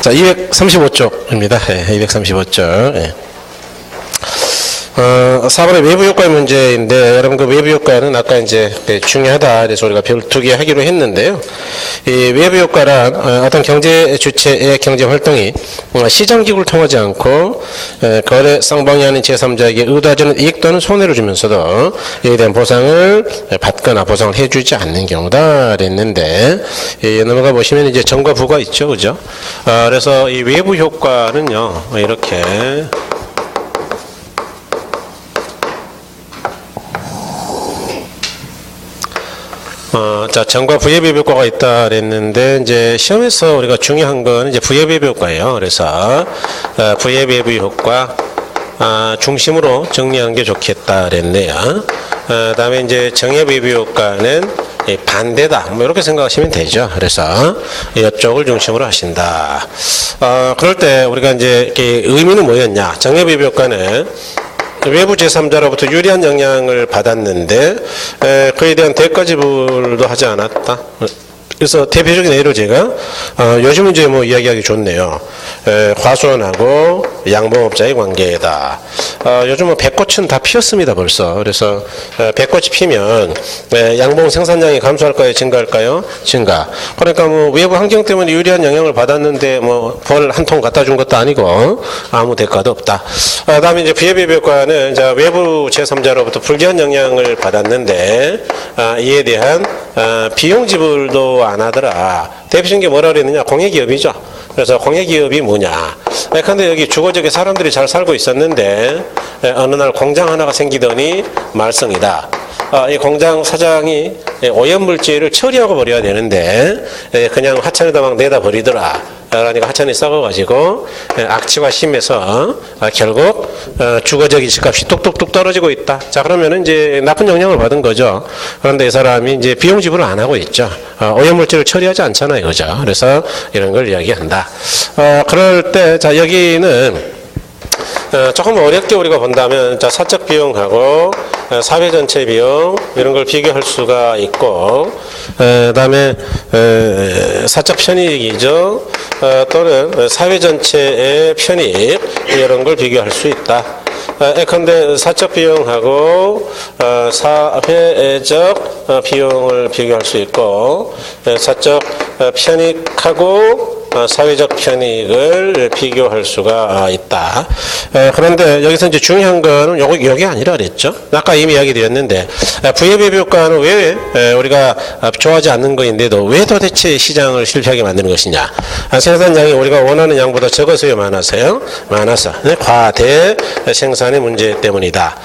자, 235쪽입니다. 235쪽. 예. 4번의 외부 효과의 문제인데, 여러분 그 외부 효과는 아까 이제 중요하다. 그래서 우리가 별 2개 하기로 했는데요. 이 외부 효과란 어떤 경제 주체의 경제 활동이 시장기구를 통하지 않고 거래 쌍방이 아닌 제3자에게 의도하지 않은 이익 또는 손해를 주면서도 이에 대한 보상을 받거나 보상을 해주지 않는 경우다. 그랬는데, 넘어가 보시면 이제 전과 부가 있죠. 그죠? 그래서 이 외부 효과는요, 이렇게 자, 전과 부의 외부 효과가 있다 그랬는데, 이제 시험에서 우리가 중요한 건 이제 부의 외부 효과예요. 그래서 부의 외부 효과 중심으로 정리하는 게 좋겠다 그랬네요. 다음에 이제 정의 외부 효과는 반대다. 뭐 이렇게 생각하시면 되죠. 그래서 이쪽을 중심으로 하신다. 그럴 때 우리가 이제 의미는 뭐였냐? 정의 외부 효과는 외부 제3자로부터 유리한 영향을 받았는데 그에 대한 대가 지불도 하지 않았다. 그래서 대표적인 예로 제가 요즘 이제 뭐 이야기하기 좋네요. 과수원하고 양봉업자의 관계다. 요즘은 백꽃은 다 피었습니다 벌써. 그래서 백꽃이 피면 양봉 생산량이 감소할까요, 증가할까요? 증가. 그러니까 뭐 외부 환경 때문에 유리한 영향을 받았는데 뭐 벌 한 통 갖다 준 것도 아니고 아무 대가도 없다. 다음에 이제 부의 효과는 외부 제3자로부터 불리한 영향을 받았는데 이에 대한 비용 지불도 안 하더라. 대표적인 게 뭐라 그랬느냐? 공예기업이죠. 그래서 공예기업이 뭐냐? 근데 여기 주거지역에 사람들이 잘 살고 있었는데 어느 날 공장 하나가 생기더니 말썽이다. 이 공장 사장이 오염물질을 처리하고 버려야 되는데 그냥 하천에다 막 내다 버리더라. 그러니까 하천이 썩어가지고 악취가 심해서 결국 주거지역의 집값이 뚝뚝뚝 떨어지고 있다. 자, 그러면은 이제 나쁜 영향을 받은 거죠. 그런데 이 사람이 이제 비용 지불을 안 하고 있죠. 오염물질을 처리하지 않잖아요, 그죠? 그래서 이런 걸 이야기한다. 그럴 때, 자, 여기는 조금 어렵게 우리가 본다면, 자, 사적 비용하고 사회 전체 비용 이런 걸 비교할 수가 있고, 그다음에 사적 편익이죠. 또는 사회 전체의 편익 이런 걸 비교할 수 있다. 예컨대 사적 비용하고 사회적 비용을 비교할 수 있고, 사적 편익하고 사회적 편익을 비교할 수가 있다. 그런데 여기서 이제 중요한 거는 요게 아니라 그랬죠. 아까 이미 이야기 드렸는데, 부의 외부 효과는 왜 우리가 좋아하지 않는 거인데도 왜 도대체 시장을 실패하게 만드는 것이냐. 생산량이 우리가 원하는 양보다 적어서요, 많아서요? 많아서. 과대 생산의 문제 때문이다.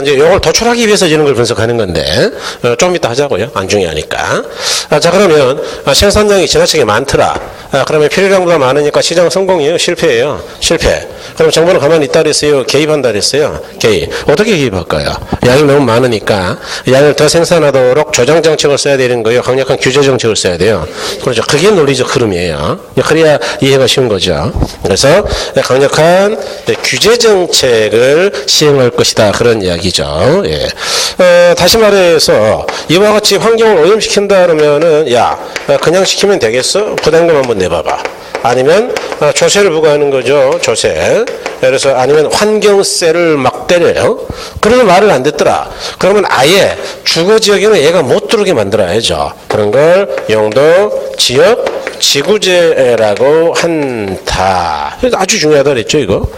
이제 요걸 도출하기 위해서 이런 걸 분석하는 건데, 좀 이따 하자고요. 안 중요하니까. 자, 그러면 생산량이 지나치게 많더라. 그러면 필요량보다 많으니까 시장 성공이에요? 실패예요? 실패. 그럼 정부는 가만히 있다 그랬어요? 개입한다 그랬어요? 개입. 어떻게 개입할까요? 양이 너무 많으니까 양을 더 생산하도록 조정 정책을 써야 되는 거예요? 강력한 규제 정책을 써야 돼요? 그렇죠. 그게 논리적 흐름이에요. 그래야 이해가 쉬운 거죠. 그래서 강력한 규제 정책을 시행할 것이다. 그런 이야기죠. 예. 다시 말해서 이와 같이 환경을 오염시킨다 그러면은 야, 그냥 시키면 되겠어? 부담금 한번 내봐봐. 아니면 조세를 부과하는 거죠. 조세. 그래서 아니면 환경세를 막 때려요. 그러면 말을 안 듣더라. 그러면 아예 주거지역에는 얘가 못 들어오게 만들어야죠. 그런 걸 용도 지역 지구제라고 한다. 아주 중요하다 그랬죠, 이거.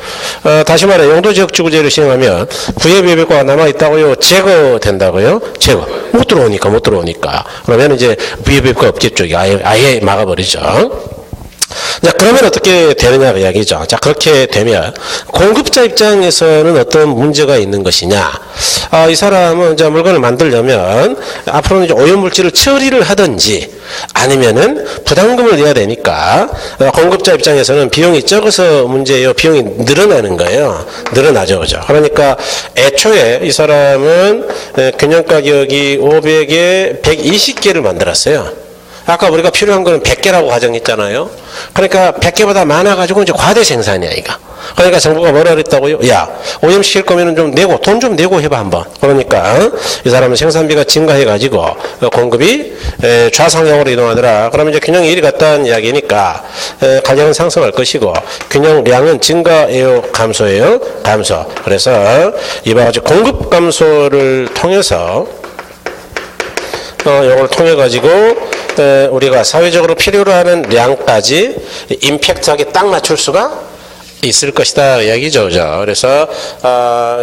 다시 말해, 용도지역 지구제를 시행하면 부의 외부 효과가 남아있다고요? 제거된다고요? 제거. 못 들어오니까. 그러면 이제 부의 외부 효과가 없겠죠. 아예 막아버리죠. 자, 그러면 어떻게 되느냐가 이야기죠. 자, 그렇게 되면 공급자 입장에서는 어떤 문제가 있는 것이냐. 이 사람은 이제 물건을 만들려면 앞으로는 이제 오염물질을 처리를 하든지 아니면은 부담금을 내야 되니까 공급자 입장에서는 비용이 적어서 문제예요. 비용이 늘어나는 거예요. 늘어나죠. 그죠. 그러니까 애초에 이 사람은 균형가격이 500에 120개를 만들었어요. 아까 우리가 필요한 거는 100개라고 가정했잖아요. 그러니까 100개보다 많아가지고 이제 과대 생산이야, 이거. 그러니까 정부가 뭐라 그랬다고요? 야, 오염시킬 거면은 좀 내고, 돈 좀 내고 해봐, 한번. 그러니까 이 사람은 생산비가 증가해가지고 공급이 좌상향으로 이동하더라. 그러면 이제 균형 일이 같다는 이야기니까 가격은 상승할 것이고, 균형량은 증가예요, 감소예요? 감소. 그래서 이와 같이 공급 감소를 통해서 이걸 통해 가지고 우리가 사회적으로 필요로 하는 량까지 임팩트하게 딱 맞출 수가 있을 것이다 이야기죠. 그죠? 그래서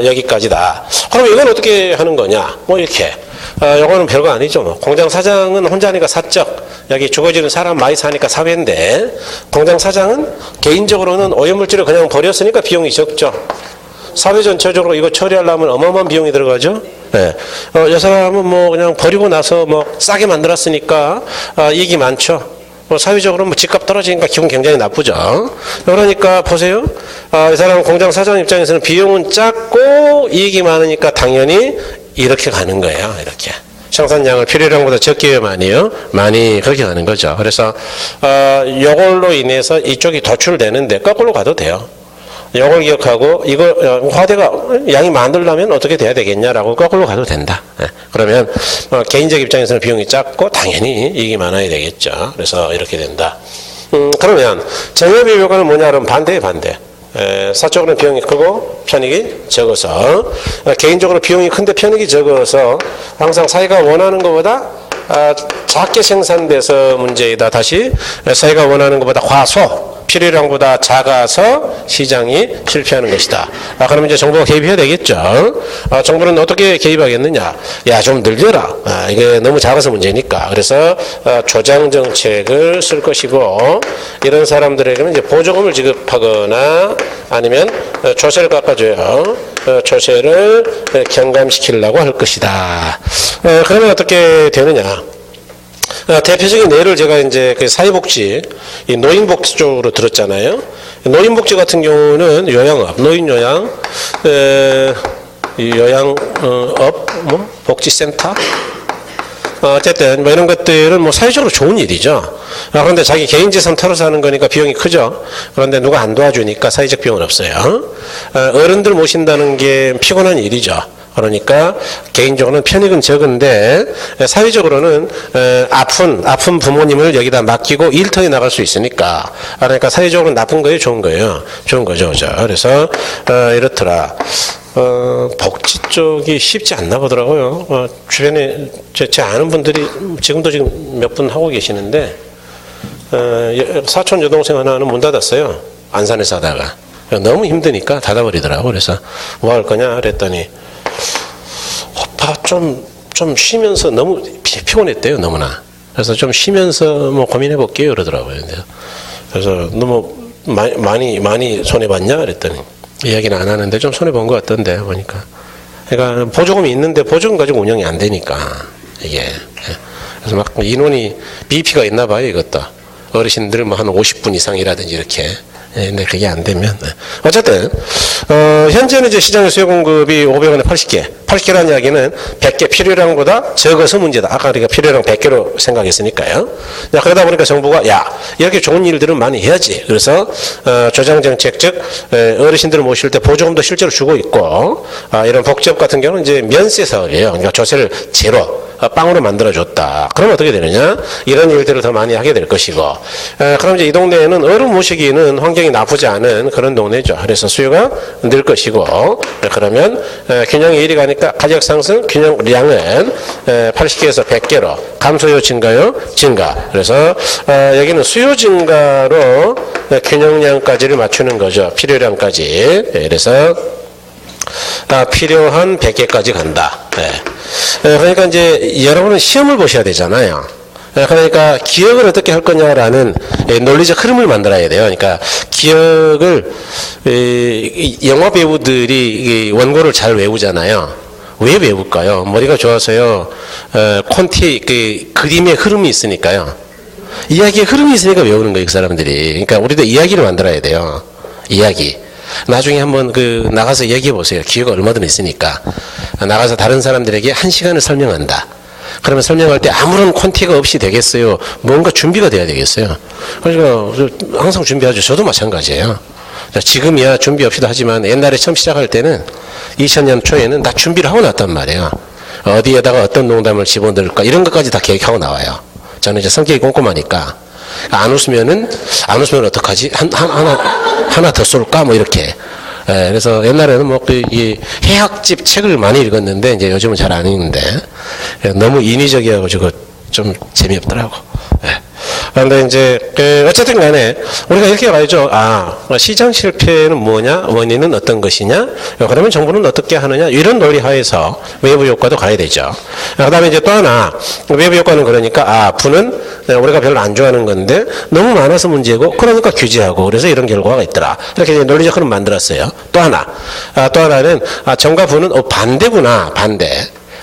여기까지다. 그럼 이건 어떻게 하는 거냐? 뭐 이렇게. 요거는 별거 아니죠. 뭐. 공장 사장은 혼자니까 사적, 여기 죽어지는 사람 많이 사니까 사회인데, 공장 사장은 개인적으로는 오염물질을 그냥 버렸으니까 비용이 적죠. 사회 전체적으로 이거 처리하려면 어마어마한 비용이 들어가죠. 네. 이 사람은 뭐 그냥 버리고 나서 뭐 싸게 만들었으니까 이익이 많죠. 사회적으로 뭐 집값 떨어지니까 기분 굉장히 나쁘죠. 그러니까 보세요. 이 사람은 공장 사장 입장에서는 비용은 작고 이익이 많으니까 당연히 이렇게 가는 거예요. 이렇게. 생산량을 필요량보다 적게 많이요. 많이 그렇게 가는 거죠. 그래서 이걸로 인해서 이쪽이 도출되는데 거꾸로 가도 돼요. 이걸 기억하고 이거 화대가 양이 많으려면 어떻게 돼야 되겠냐라고 거꾸로 가도 된다. 그러면 개인적 입장에서는 비용이 작고 당연히 이익이 많아야 되겠죠. 그래서 이렇게 된다. 그러면 정협의 효과는 뭐냐 그러면 반대. 사적으로는 비용이 크고 편익이 적어서 개인적으로 비용이 큰데 편익이 적어서 항상 사회가 원하는 것보다 작게 생산돼서 문제이다. 다시 사회가 원하는 것보다 과소 필요량보다 작아서 시장이 실패하는 것이다. 그러면 이제 정부가 개입해야 되겠죠. 정부는 어떻게 개입하겠느냐? 야, 좀 늘려라. 이게 너무 작아서 문제니까. 그래서 조장 정책을 쓸 것이고, 이런 사람들에게는 이제 보조금을 지급하거나 아니면 조세를 깎아줘요. 조세를 경감시키려고 할 것이다. 그러면 어떻게 되느냐? 대표적인 예를 제가 이제 그 사회복지, 이 노인복지 쪽으로 들었잖아요. 노인복지 같은 경우는 요양업, 노인요양, 요양업, 뭐, 복지센터? 어쨌든, 뭐 이런 것들은 뭐 사회적으로 좋은 일이죠. 그런데 자기 개인 재산 털어서 하는 거니까 비용이 크죠. 그런데 누가 안 도와주니까 사회적 비용은 없어요. 어른들 모신다는 게 피곤한 일이죠. 그러니까 개인적으로는 편익은 적은데 사회적으로는 아픈 부모님을 여기다 맡기고 일터에 나갈 수 있으니까, 그러니까 사회적으로는 나쁜 거예요, 좋은 거예요? 좋은 거죠. 그래서 이렇더라. 복지 쪽이 쉽지 않나 보더라고요. 주변에 제 아는 분들이 지금도 지금 몇 분 하고 계시는데, 사촌 여동생 하나는 문 닫았어요. 안산에서 하다가. 너무 힘드니까 닫아버리더라고. 그래서 뭐 할 거냐 그랬더니 오빠 좀 쉬면서 너무 피곤했대요. 너무나. 그래서 좀 쉬면서 뭐 고민해 볼게요 그러더라고요. 그래서 너무 많이 손해봤냐 그랬더니 이야기는 안 하는데 좀 손해본 것 같던데 보니까. 그러니까 보조금이 있는데 보조금 가지고 운영이 안 되니까 이게. 그래서 막 인원이 BP가 있나 봐요. 이것도 어르신들 뭐 한 50분 이상이라든지 이렇게. 근데 그게 안 되면. 어쨌든, 현재는 이제 시장의 수요 공급이 500원에 80개. 80개라는 이야기는 100개 필요량보다 적어서 문제다. 아까 우리가 필요량 100개로 생각했으니까요. 그러다 보니까 정부가, 야, 이렇게 좋은 일들은 많이 해야지. 그래서, 조장정책, 즉, 어르신들을 모실 때 보조금도 실제로 주고 있고, 이런 복지업 같은 경우는 이제 면세 사업이에요. 그러니까 조세를 제로. 빵으로 만들어줬다. 그럼 어떻게 되느냐? 이런 일들을 더 많이 하게 될 것이고, 그럼 이제 이 동네에는 어른 모시기는 환경이 나쁘지 않은 그런 동네죠. 그래서 수요가 늘 것이고, 그러면 균형이 1위 가니까 가격 상승, 균형량은 80개에서 100개로 감소요, 증가요? 증가. 그래서 여기는 수요 증가로 균형량까지를 맞추는 거죠. 필요량까지. 그래서 필요한 100개까지 간다. 그러니까 이제 여러분은 시험을 보셔야 되잖아요. 그러니까 기억을 어떻게 할 거냐라는 논리적 흐름을 만들어야 돼요. 그러니까 기억을 영화 배우들이 원고를 잘 외우잖아요. 왜 외울까요? 머리가 좋아서요. 콘티 그림의 흐름이 있으니까요. 이야기의 흐름이 있으니까 외우는 거예요, 그 사람들이. 그러니까 우리도 이야기를 만들어야 돼요. 이야기. 나중에 한번 나가서 얘기해 보세요. 기회가 얼마든 있으니까. 나가서 다른 사람들에게 1시간을 설명한다. 그러면 설명할 때 아무런 콘티가 없이 되겠어요? 뭔가 준비가 돼야 되겠어요? 그러니까 항상 준비하죠. 저도 마찬가지예요. 지금이야 준비 없이도 하지만 옛날에 처음 시작할 때는 2000년 초에는 다 준비를 하고 났단 말이에요. 어디에다가 어떤 농담을 집어넣을까 이런 것까지 다 계획하고 나와요. 저는 이제 성격이 꼼꼼하니까 안 웃으면 어떡하지? 하나 더 쏠까? 뭐 이렇게. 그래서 옛날에는 뭐 이 해학집 책을 많이 읽었는데 이제 요즘은 잘 안 읽는데 너무 인위적이어가지고 좀 재미없더라고. 그런데 이제 어쨌든 간에 우리가 이렇게 봐야죠. 시장 실패는 뭐냐? 원인은 어떤 것이냐? 그러면 정부는 어떻게 하느냐? 이런 논리 하에서 외부 효과도 가야 되죠. 그다음에 이제 또 하나 외부 효과는 그러니까 부는 우리가 별로 안 좋아하는 건데 너무 많아서 문제고 그러니까 규제하고 그래서 이런 결과가 있더라. 이렇게 이제 논리적 흐름 만들었어요. 또 하나는 정과 부는 반대구나.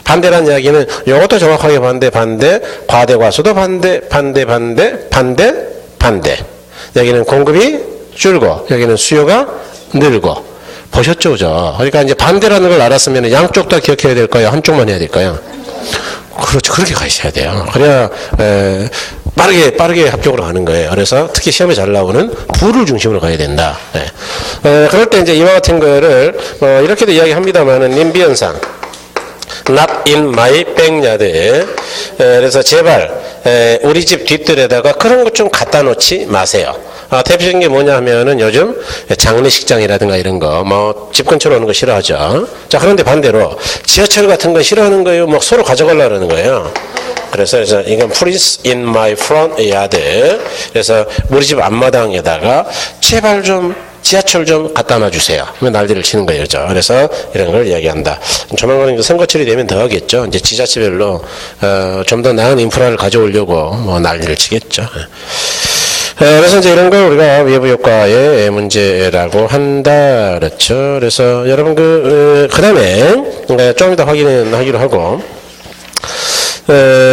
반대란 이야기는 이것도 정확하게 반대, 과대 과수도 반대. 여기는 공급이 줄고 여기는 수요가 늘고. 보셨죠, 그죠? 그러니까 이제 반대라는 걸 알았으면 양쪽 다 기억해야 될까요? 한쪽만 해야 될까요? 그렇죠. 그렇게 가셔야 돼요. 그래야 빠르게 합격으로 가는 거예요. 그래서 특히 시험에 잘 나오는 부를 중심으로 가야 된다. 그럴 때 이제 이와 같은 거를 이렇게도 이야기합니다만은 님비 현상. Not in my backyard. 그래서 제발 우리 집 뒷뜰에다가 그런 것 좀 갖다 놓지 마세요. 대표적인 게 뭐냐 하면은 요즘 장례식장이라든가 이런 거 집 근처로 오는 거 싫어하죠. 자, 그런데 반대로 지하철 같은 거 싫어하는 거예요. 뭐 서로 가져가려고 그러는 거예요. 그래서 이건 please in my front yard. 그래서 우리 집 앞마당에다가 제발 좀 지하철 좀 갖다 놔주세요. 그러면 난리를 치는 거예요. 그래서 이런 걸 이야기한다. 조만간 선거철이 되면 더 하겠죠. 이제 지자체별로 좀 더 나은 인프라를 가져오려고 난리를 치겠죠. 그래서 이제 이런 걸 우리가 외부 효과의 문제라고 한다. 그렇죠. 그래서 여러분 그 다음에 좀 이따 확인하기로 하고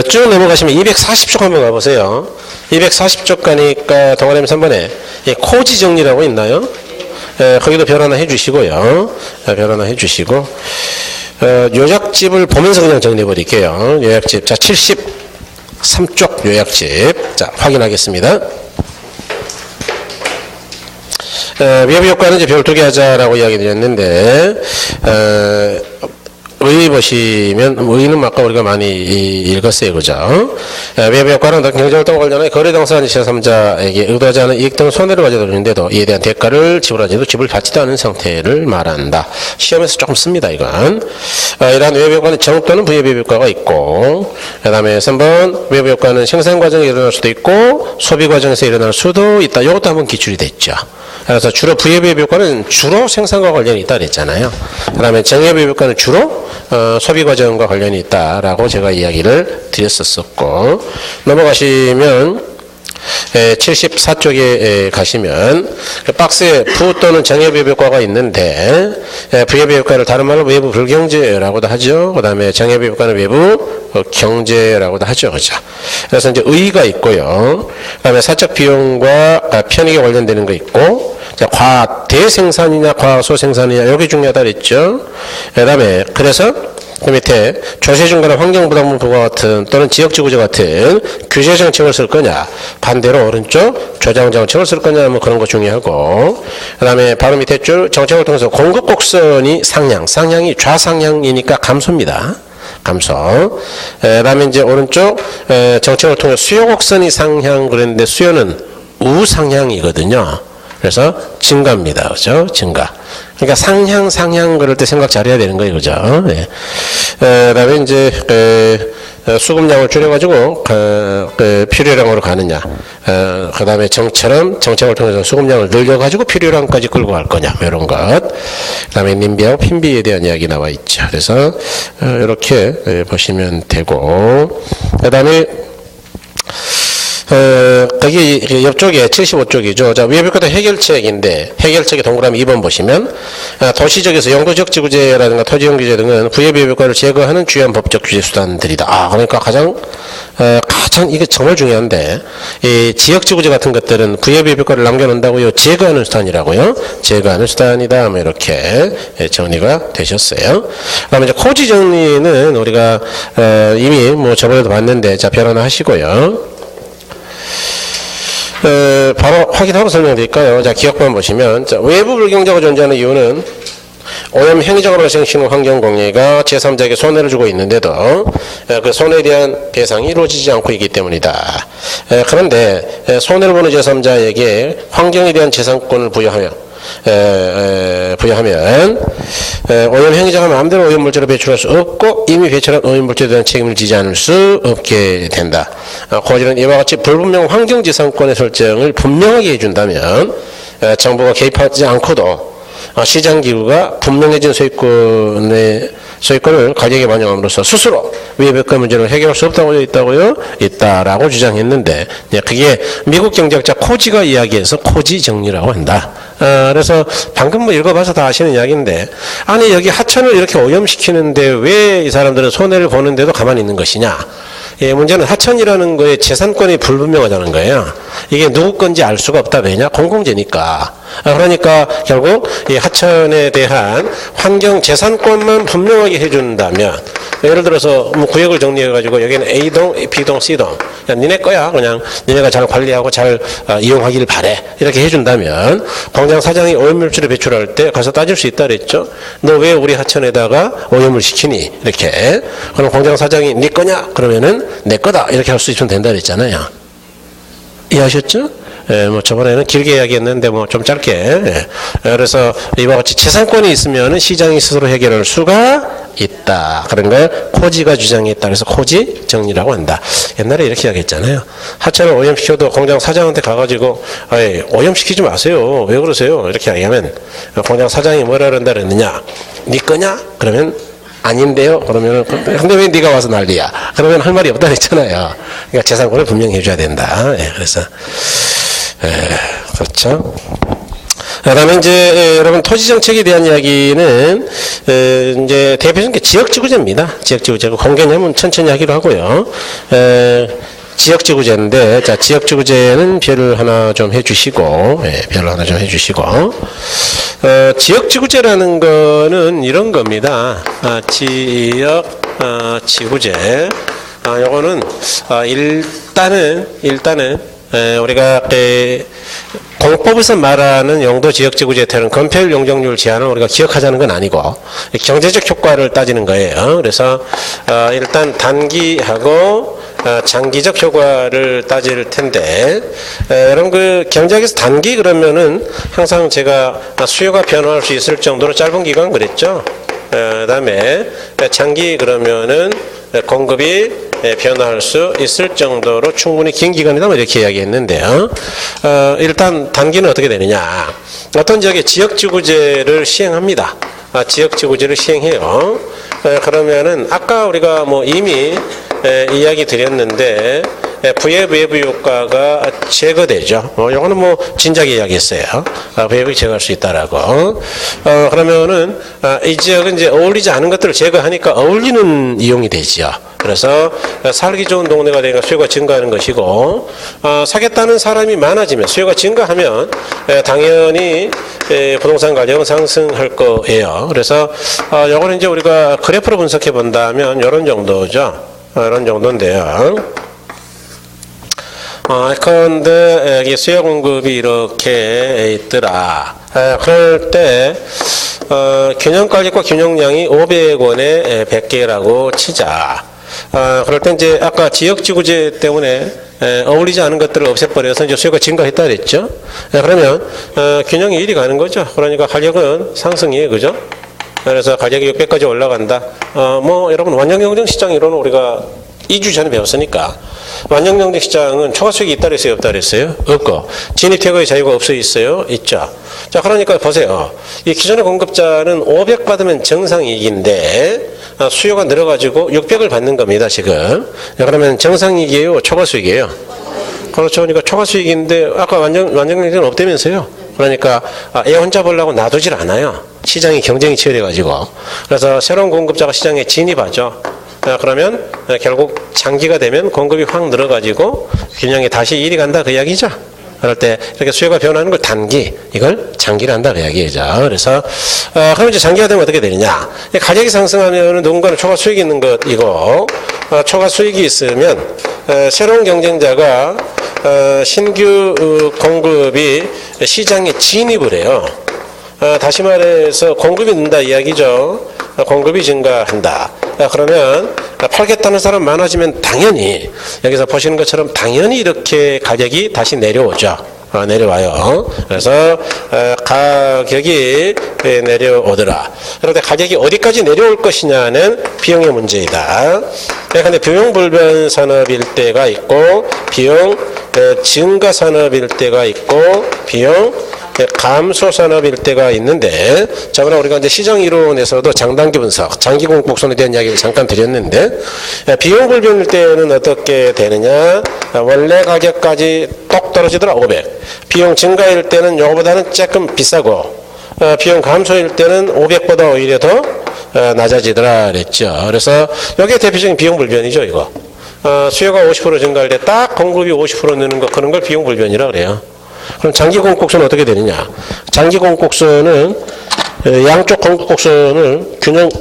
쭉 넘어가시면 240쪽 한번 가보세요. 240쪽 가니까 동아리 3번에 코지 정리라고 있나요? 거기도 별 하나 해주시고요. 별 하나 해주시고 요약집을 보면서 그냥 정리해버릴게요. 요약집. 자, 73쪽 요약집. 자, 확인하겠습니다. 외부 효과는 이제 별 2개 하자라고 이야기 드렸는데 의 보시면 의는 아까 우리가 많이 읽었어요. 그죠? 외부 효과는 경제활동과 관련해 거래당사자 제3자에게 의도하지 않은 이익 등 손해를 가져오는데도 이에 대한 대가를 지불하지도 지불 받지도 않은 상태를 말한다. 시험에서 조금 씁니다. 이건. 이러한 외부 효과는 정 또는 부외부 효과가 있고 그 다음에 3번 외부 효과는 생산 과정에 일어날 수도 있고 소비 과정에서 일어날 수도 있다. 이것도 한번 기출이 됐죠. 그래서 주로 부외부 효과는 주로 생산과 관련이 있다 그랬잖아요. 그 다음에 정외부 효과는 주로 소비 과정과 관련이 있다라고 제가 이야기를 드렸었고 넘어가시면 74쪽에 가시면 박스에 부 또는 정외부 효과가 있는데 부외부 효과를 다른 말로 외부 불경제라고도 하죠. 그 다음에 정외부 효과는 외부 경제라고도 하죠. 그죠? 그래서 이제 의의가 있고요. 그 다음에 사적 비용과 편익에 관련되는 거 있고 자, 과대생산이냐 과소생산이냐 여기 중요하다 그랬죠. 그 다음에 그래서 그 밑에 조세 중간에 환경부담 부과 같은 또는 지역지구제 같은 규제 정책을 쓸 거냐 반대로 오른쪽 조장 정책을 쓸 거냐 뭐 그런 거 중요하고 그 다음에 바로 밑에 줄 정책을 통해서 공급 곡선이 상향이 좌상향이니까 감소입니다. 감소. 그 다음에 이제 오른쪽 정책을 통해 수요 곡선이 상향 그랬는데 수요는 우상향이거든요. 그래서 증가입니다. 그죠? 증가. 그러니까 상향 그럴 때 생각 잘해야 되는 거예요. 그죠? 네. 그다음에 이제 수급량을 줄여가지고 필요량으로 가느냐. 그다음에 정책을 통해서 수급량을 늘려가지고 필요량까지 끌고 갈 거냐. 이런 것. 그다음에 님비하고 핀비에 대한 이야기 나와 있죠. 그래서 이렇게 보시면 되고. 그다음에 거기 옆쪽에 75쪽이죠. 자, 위에 볼까도 해결책인데, 해결책의 동그라미 2번 보시면, 도시적에서 영도적 지구재라든가 토지용 규제 등은 부여비 효과를 제거하는 주요한 법적 규제 수단들이다. 그러니까 가장 이게 정말 중요한데, 이 지역 지구재 같은 것들은 부여비 효과를 남겨놓는다고요. 제거하는 수단이라고요. 제거하는 수단이다. 뭐 이렇게 정리가 되셨어요. 그 다음에 이제 코지 정리는 우리가, 이미 뭐 저번에도 봤는데, 자, 변환 하시고요. 바로 확인하고 설명드릴까요? 자, 기억만 보시면, 자, 외부 불경제가 존재하는 이유는 오염 행위적으로 발생시키는 환경 공해가 제3자에게 손해를 주고 있는데도 그 손해에 대한 배상이 이루어지지 않고 있기 때문이다. 그런데 손해를 보는 제3자에게 환경에 대한 재산권을 부여하면 오염 행위자가 마음대로 오염물질을 배출할 수 없고 이미 배출한 오염물질에 대한 책임을 지지 않을 수 없게 된다. 고지는 이와 같이 불분명 환경재산권의 설정을 분명하게 해준다면 정부가 개입하지 않고도 시장기구가 분명해진 소유권을 가격에 반영함으로써 스스로 위배과 문제를 해결할 수 없다고 되어 있다라고 주장했는데, 그게 미국 경제학자 코지가 이야기해서 코지 정리라고 한다. 그래서 방금 뭐 읽어봐서 다 아시는 이야기인데, 아니 여기 하천을 이렇게 오염시키는데 왜 이 사람들은 손해를 보는데도 가만히 있는 것이냐? 문제는 하천이라는 거에 재산권이 불분명하다는 거예요. 이게 누구 건지 알 수가 없다. 왜냐? 공공재니까. 그러니까 결국 이 하천에 대한 환경 재산권만 분명하게 해준다면, 예를 들어서 뭐 구역을 정리해가지고 여기는 A동, B동, C동, 니네 거야. 그냥 니네가 잘 관리하고 잘 이용하기를 바래. 이렇게 해준다면 공장 사장이 오염물질을 배출할 때 가서 따질 수 있다 그랬죠. 너 왜 우리 하천에다가 오염을 시키니? 이렇게. 그럼 공장 사장이 네 거냐? 그러면은 내 거다. 이렇게 할 수 있으면 된다 그랬잖아요. 이해하셨죠? 뭐 저번에는 길게 이야기했는데 뭐 좀 짧게. 그래서 이와 같이 재산권이 있으면은 시장이 스스로 해결할 수가 있다. 그런 걸 코지가 주장했다. 그래서 코지 정리라고 한다. 옛날에 이렇게 이야기했잖아요. 하천을 오염시켜도 공장 사장한테 가가지고 오염시키지 마세요. 왜 그러세요? 이렇게 이야기하면 공장 사장이 뭐라 그런다 그랬느냐? 네 거냐? 그러면 아닌데요. 그러면은 근데 왜 네가 와서 난리야? 그러면 할 말이 없다 그랬잖아요. 그러니까 재산권을 분명히 해줘야 된다. 그래서 그렇죠. 그다음에 이제 여러분 토지 정책에 대한 이야기는 이제 대표적인 게 지역지구제입니다. 지역지구제 공개념은 천천히 하기로 하고요. 지역지구제인데, 자, 지역지구제는 별을 하나 좀 해주시고, 별을 하나 좀 해주시고, 지역지구제라는 거는 이런 겁니다. 지역지구제. 요거는, 일단은, 우리가, 공법에서 말하는 용도 지역지구제태는 건폐율 용적률 제한을 우리가 기억하자는 건 아니고 경제적 효과를 따지는 거예요. 그래서 일단 단기하고 장기적 효과를 따질 텐데, 여러분 그 경제학에서 단기 그러면은 항상 제가 수요가 변화할 수 있을 정도로 짧은 기간 그랬죠. 그다음에 장기 그러면은 공급이 변화할 수 있을 정도로 충분히 긴 기간이다 이렇게 이야기했는데요. 일단 단기는 어떻게 되느냐? 어떤 지역에 지역지구제를 시행합니다. 지역지구제를 시행해요. 그러면은 아까 우리가 뭐 이미 이야기 드렸는데 부예부 효과가 제거되죠. 요거는 뭐 진작에 이야기했어요. 부예부 제거할 수 있다라고. 그러면은 이 지역은 이제 어울리지 않은 것들을 제거하니까 어울리는 이용이 되지요. 그래서 살기 좋은 동네가 되니까 수요가 증가하는 것이고, 사겠다는 사람이 많아지면 수요가 증가하면 당연히 부동산 가격은 상승할 거예요. 그래서 요거는 이제 우리가 그래프로 분석해 본다면 이런 정도죠. 이런 정도인데요. 그런데 여기 수요 공급이 이렇게 있더라. 그럴 때 균형가격과 균형량이 500원에 100개라고 치자. 그럴 때 이제 아까 지역지구제 때문에 어울리지 않은 것들을 없애버려서 이제 수요가 증가했다 그랬죠. 그러면 균형이 이리 가는 거죠. 그러니까 가격은 상승이에요, 그죠? 그래서 가격이 600까지 올라간다. 뭐 여러분 완전경쟁 시장 이론은 우리가 2주 전에 배웠으니까 완전경쟁 시장은 초과 수익이 있다 그랬어요, 없다 그랬어요? 없고 진입퇴거의 자유가 없어 있어요? 있죠. 자, 그러니까 보세요. 이 기존의 공급자는 500 받으면 정상이익인데 수요가 늘어가지고 600을 받는 겁니다, 지금. 그러면 정상이익이에요, 초과 수익이에요? 그렇죠. 그러니까 초과 수익인데 아까 완전경쟁은 없다면서요? 그러니까 얘 혼자 벌려고 놔두질 않아요. 시장이 경쟁이 치열해가지고. 그래서 새로운 공급자가 시장에 진입하죠. 그러면 결국 장기가 되면 공급이 확 늘어가지고 균형이 다시 이리 간다 그 이야기죠. 그럴 때 이렇게 수요가 변하는 걸 단기, 이걸 장기를 한다 그 이야기죠. 그래서 그럼 이제 장기가 되면 어떻게 되느냐? 가격이 상승하면 누군가는 초과 수익이 있는 것이고 초과 수익이 있으면 새로운 경쟁자가 신규 공급이 시장에 진입을 해요. 다시 말해서 공급이 는다 이야기죠. 공급이 증가한다. 그러면 팔겠다는 사람 많아지면 당연히 여기서 보시는 것처럼 당연히 이렇게 가격이 다시 내려오죠. 내려와요. 그래서 가격이 내려오더라. 그런데 가격이 어디까지 내려올 것이냐는 비용의 문제이다. 그런데 비용 불변 산업일 때가 있고 비용 증가 산업일 때가 있고 비용 감소 산업일 때가 있는데, 자, 그럼 우리가 이제 시장 이론에서도 장단기 분석, 장기 공복선에 대한 이야기를 잠깐 드렸는데, 비용 불변일 때는 어떻게 되느냐? 원래 가격까지 똑 떨어지더라, 500. 비용 증가일 때는 요거보다는 조금 비싸고, 비용 감소일 때는 500보다 오히려 더 낮아지더라 그랬죠. 그래서 여기에 대표적인 비용 불변이죠, 이거. 수요가 50% 증가할 때 딱 공급이 50% 느는 거, 그런 걸 비용 불변이라 그래요. 그럼 장기 공급선은 어떻게 되느냐? 장기 공급선은 양쪽 공급선을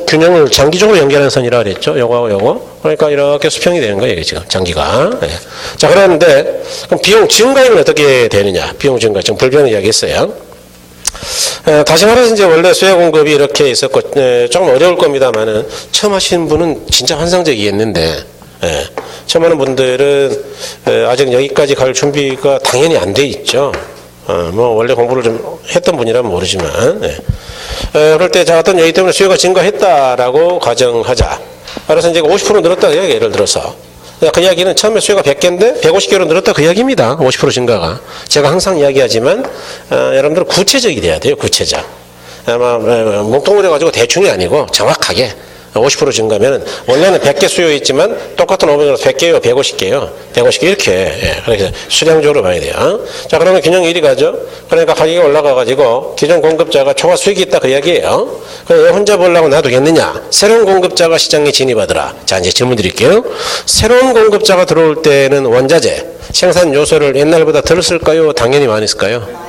균형을 장기적으로 연결하는 선이라 그랬죠. 요거하고 요거. 그러니까 이렇게 수평이 되는 거예요, 지금 장기가. 네. 자, 그런데 그럼 비용 증가율은 어떻게 되느냐? 비용 증가 지금 불변을 이야기했어요. 다시 말해서 이제 원래 수요 공급이 이렇게 있었고 조금 어려울 겁니다만은 처음 하시는 분은 진짜 환상적이겠는데. 예, 처음 하는 분들은 아직 여기까지 갈 준비가 당연히 안 돼 있죠. 뭐 원래 공부를 좀 했던 분이라면 모르지만, 예. 그럴 때 자, 어떤 여기 때문에 수요가 증가했다라고 가정하자. 그래서 이제 50% 늘었다 그 이야기, 예를 들어서. 그 이야기는 처음에 수요가 100개인데 150개로 늘었다 그 이야기입니다. 50% 증가가. 제가 항상 이야기하지만 여러분들 구체적이 돼야 돼요. 구체적. 아마 뭉뚱그려 가지고 대충이 아니고 정확하게 50% 증가면 원래는 100개 수요 있지만 똑같은 500으로 100개요, 150개요, 150개 이렇게. 예, 그래서 수량적으로 봐야 돼요. 자, 그러면 균형이 이리 가죠. 그러니까 가격이 올라가가지고 기존 공급자가 초과 수익이 있다 그 이야기예요. 그럼 혼자 보려고 놔두겠느냐? 새로운 공급자가 시장에 진입하더라. 자, 이제 질문 드릴게요. 새로운 공급자가 들어올 때는 원자재, 생산 요소를 옛날보다 덜 쓸까요? 당연히 많이 쓸까요?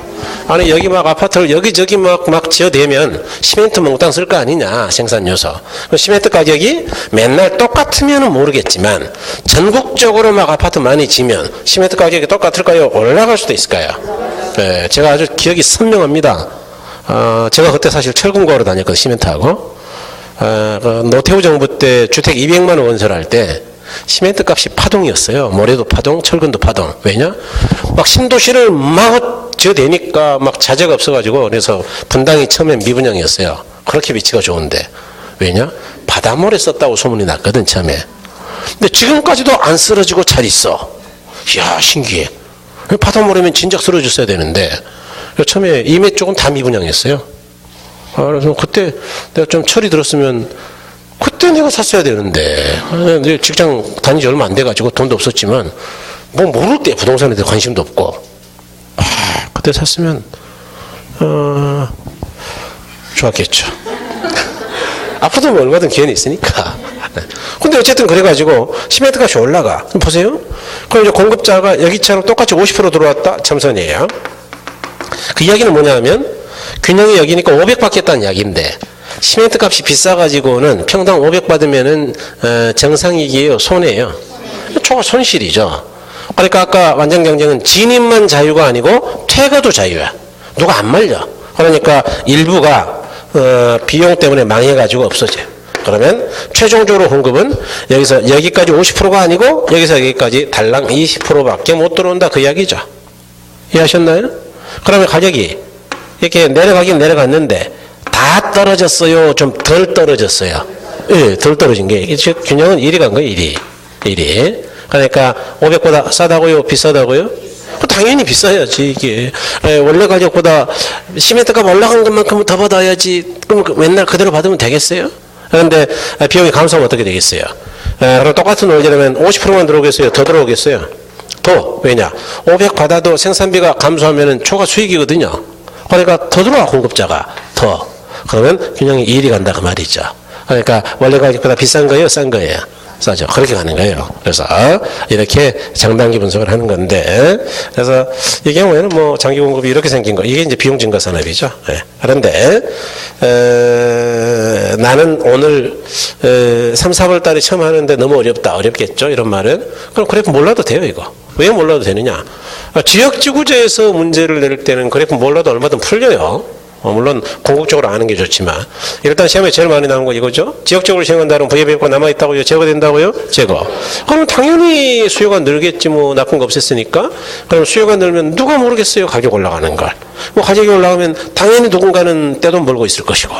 아니, 여기 막 아파트를 여기저기 막 지어대면 시멘트 몽땅 쓸 거 아니냐, 생산 요소. 시멘트 가격이 맨날 똑같으면 모르겠지만 전국적으로 막 아파트 많이 지면 시멘트 가격이 똑같을까요? 올라갈 수도 있을까요? 네, 제가 아주 기억이 선명합니다. 제가 그때 사실 철근구하러 다녔거든요, 시멘트하고. 노태우 정부 때 주택 200만 원 건설할 때 시멘트 값이 파동이었어요. 모래도 파동, 철근도 파동. 왜냐? 막 신도시를 막 지어대니까 막 자재가 없어가지고, 그래서 분당이 처음엔 미분양이었어요. 그렇게 위치가 좋은데. 왜냐? 바닷모래 썼다고 소문이 났거든, 처음에. 근데 지금까지도 안 쓰러지고 잘 있어. 이야, 신기해. 바닷모래면 진작 쓰러졌어야 되는데. 처음에 임해 쪽은 다 미분양이었어요. 그래서 그때 내가 좀 철이 들었으면 그때 내가 샀어야 되는데. 내 직장 다니지 얼마 안 돼가지고 돈도 없었지만, 뭐 모를 때 부동산에 대해 관심도 없고. 그때 샀으면 좋았겠죠. 앞으로도 뭐 얼마든 기회는 있으니까. 근데 어쨌든 그래가지고 시멘트 값이 올라가. 보세요. 그럼 이제 공급자가 여기처럼 똑같이 50% 들어왔다. 참선이에요. 그 이야기는 뭐냐면 균형이 여기니까 500 받겠다는 이야기인데, 시멘트 값이 비싸가지고는 평당 500 받으면은 정상이익이에요, 손해예요? 초과 손실이죠. 그러니까 아까 완전 경쟁은 진입만 자유가 아니고 퇴거도 자유야. 누가 안 말려. 그러니까 일부가 비용 때문에 망해가지고 없어져요. 그러면 최종적으로 공급은 여기서 여기까지 50%가 아니고 여기서 여기까지 달랑 20%밖에 못 들어온다 그 이야기죠. 이해하셨나요? 그러면 가격이 이렇게 내려가긴 내려갔는데 다 떨어졌어요? 좀 덜 떨어졌어요? 예, 덜 떨어진 게 균형은 1이 간 거예요. 1이. 그러니까 500보다 싸다고요? 비싸다고요? 당연히 비싸야지 이게. 원래 가격보다 시멘트 값 올라간 것만큼은 더 받아야지. 그럼 맨날 그대로 받으면 되겠어요? 그런데 비용이 감소하면 어떻게 되겠어요? 그럼 똑같은 원재료면 50%만 들어오겠어요? 더 들어오겠어요? 더. 왜냐? 500 받아도 생산비가 감소하면 초과 수익이거든요. 그러니까 더 들어와, 공급자가. 더. 그러면 균형이 1이 간다 그 말이죠. 그러니까 원래 가격보다 비싼 거예요? 싼 거예요? 싸죠. 그렇게 가는 거예요. 그래서 이렇게 장단기 분석을 하는 건데, 그래서 이 경우에는 뭐 장기 공급이 이렇게 생긴 거, 이게 이제 비용 증가 산업이죠. 네. 그런데 나는 오늘 3, 4월 달에 처음 하는데 너무 어렵다. 어렵겠죠? 이런 말은. 그럼 그래 몰라도 돼요, 이거. 왜 몰라도 되느냐? 지역지구제에서 문제를 낼 때는 그래프 몰라도 얼마든 풀려요. 물론 궁극적으로 아는 게 좋지만 일단 시험에 제일 많이 나오는 거 이거죠. 지역적으로 시행한다는 VF가 남아있다고요? 제거된다고요? 제거. 그럼 당연히 수요가 늘겠지. 뭐 나쁜 거 없앴으니까. 그럼 수요가 늘면 누가 모르겠어요? 가격 올라가는 걸. 뭐 가격이 올라가면 당연히 누군가는 떼돈 벌고 있을 것이고.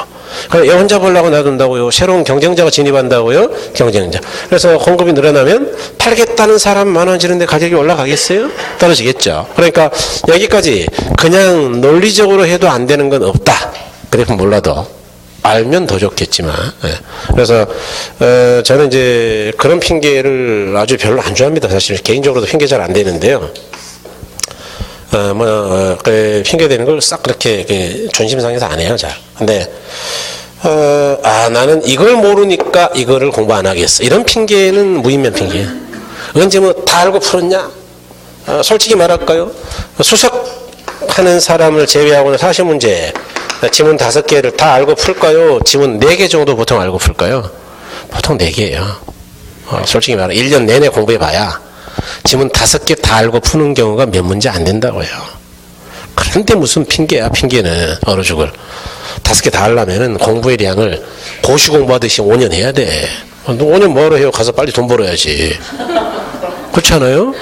그럼 얘 혼자 벌라고 놔둔다고요? 새로운 경쟁자가 진입한다고요? 경쟁자. 그래서 공급이 늘어나면 팔겠다는 사람 많아지는데 가격이 올라가겠어요? 떨어지겠죠. 그러니까 여기까지 그냥 논리적으로 해도 안 되는 건 없다. 그래서 몰라도 알면 더 좋겠지만. 그래서 저는 이제 그런 핑계를 아주 별로 안 좋아합니다. 사실 개인적으로도 핑계 잘 안 되는데요. 핑계 대는 걸 싹 그렇게 존심 상해서 안 해요, 잘. 근데, 나는 이걸 모르니까 이거를 공부 안 하겠어. 이런 핑계는 무인면 핑계예요. 언제 뭐 다 알고 풀었냐? 솔직히 말할까요? 수석하는 사람을 제외하고는 40문제, 지문 5개를 다 알고 풀까요? 지문 4개 정도 보통 알고 풀까요? 보통 4개예요. 솔직히 말해 1년 내내 공부해봐야 지문 5개 다 알고 푸는 경우가 몇 문제 안 된다고요. 그런데 무슨 핑계야, 핑계는. 얼어 죽을. 5개 다 하려면은 공부의 량을 고시 공부하듯이 5년 해야 돼. 너 5년 뭐하러 해요? 가서 빨리 돈 벌어야지. 그렇지 않아요?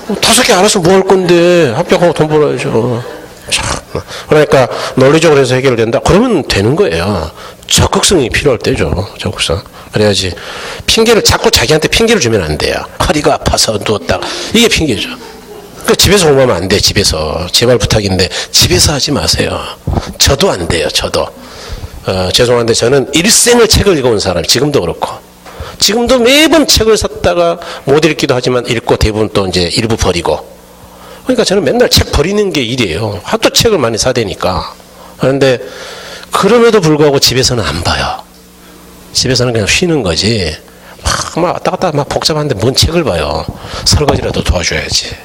5개 알아서 뭐 할 건데 합격하고 돈 벌어야죠. 참. 그러니까 논리적으로 해서 해결된다? 그러면 되는 거예요. 적극성이 필요할 때죠. 적극성. 그래야지. 핑계를 자꾸 자기한테 핑계를 주면 안 돼요. 허리가 아파서 누웠다가. 이게 핑계죠. 그러니까 집에서 공부하면 안 돼. 집에서. 제발 부탁인데 집에서 하지 마세요. 저도 안 돼요. 저도. 죄송한데 저는 일생을 책을 읽어온 사람. 지금도 그렇고. 지금도 매번 책을 샀다가 못 읽기도 하지만 읽고 대부분 또 이제 일부 버리고. 그러니까 저는 맨날 책 버리는 게 일이에요. 하도 책을 많이 사대니까. 그런데 그럼에도 불구하고 집에서는 안 봐요. 집에서는 그냥 쉬는 거지. 막 왔다 갔다 막 복잡한데 뭔 책을 봐요. 설거지라도 도와줘야지.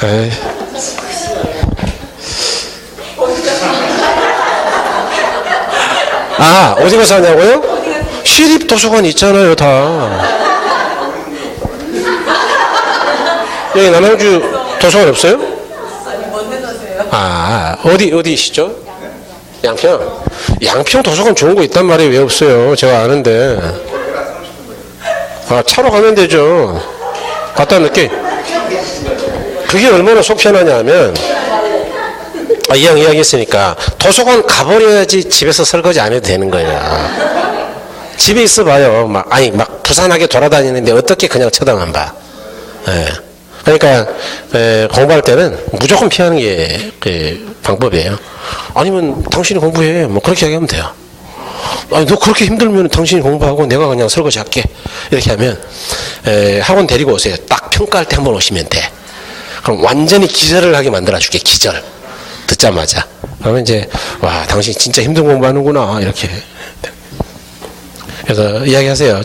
에이. 어디 가서 하냐고요? 시립 도서관 있잖아요, 다. 여기 남양주 도서관 없어요? 아니, 뭔데 사세요? 어디시죠? 양평. 양평 도서관 좋은 거 있단 말이에요. 왜 없어요? 제가 아는데. 차로 가면 되죠. 갔다 늦게. 그게 얼마나 속 편하냐 하면, 이야기했으니까, 도서관 가버려야지 집에서 설거지 안 해도 되는 거야. 집에 있어 봐요. 막 부산하게 돌아다니는데 어떻게 그냥 쳐다만 봐. 예. 그러니까 공부할 때는 무조건 피하는 게 방법이에요. 아니면 당신이 공부해. 뭐 그렇게 얘기하면 돼요. 너 그렇게 힘들면 당신이 공부하고 내가 그냥 설거지 할게. 이렇게 하면 학원 데리고 오세요. 딱 평가할 때 한번 오시면 돼. 그럼 완전히 기절을 하게 만들어줄게. 기절. 듣자마자. 그러면 이제 와 당신 진짜 힘든 공부하는구나. 이렇게. 그래서 이야기하세요.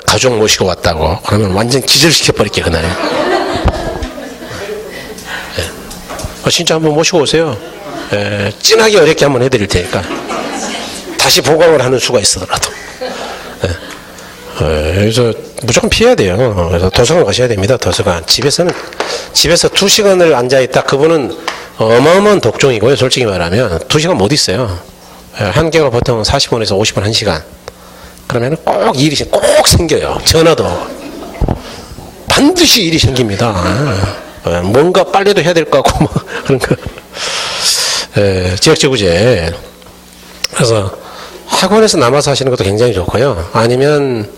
가족 모시고 왔다고. 그러면 완전 기절시켜버릴게 그날에. 진짜 한번 모시고 오세요. 찐하게 어렵게 한번 해드릴 테니까. 다시 보강을 하는 수가 있어더라도. 그래서 무조건 피해야 돼요. 그래서 도서관 가셔야 됩니다. 도서관. 집에서 2시간을 앉아있다. 그분은 어마어마한 독종이고요. 솔직히 말하면 2시간 못 있어요. 한개가 보통 40분에서 50분 1시간. 그러면 꼭 일이 꼭 생겨요. 전화도 반드시 일이 생깁니다. 뭔가 빨래도 해야 될 것 같고 뭐 그런 거. 지역지구제. 그래서 학원에서 남아서 하시는 것도 굉장히 좋고요. 아니면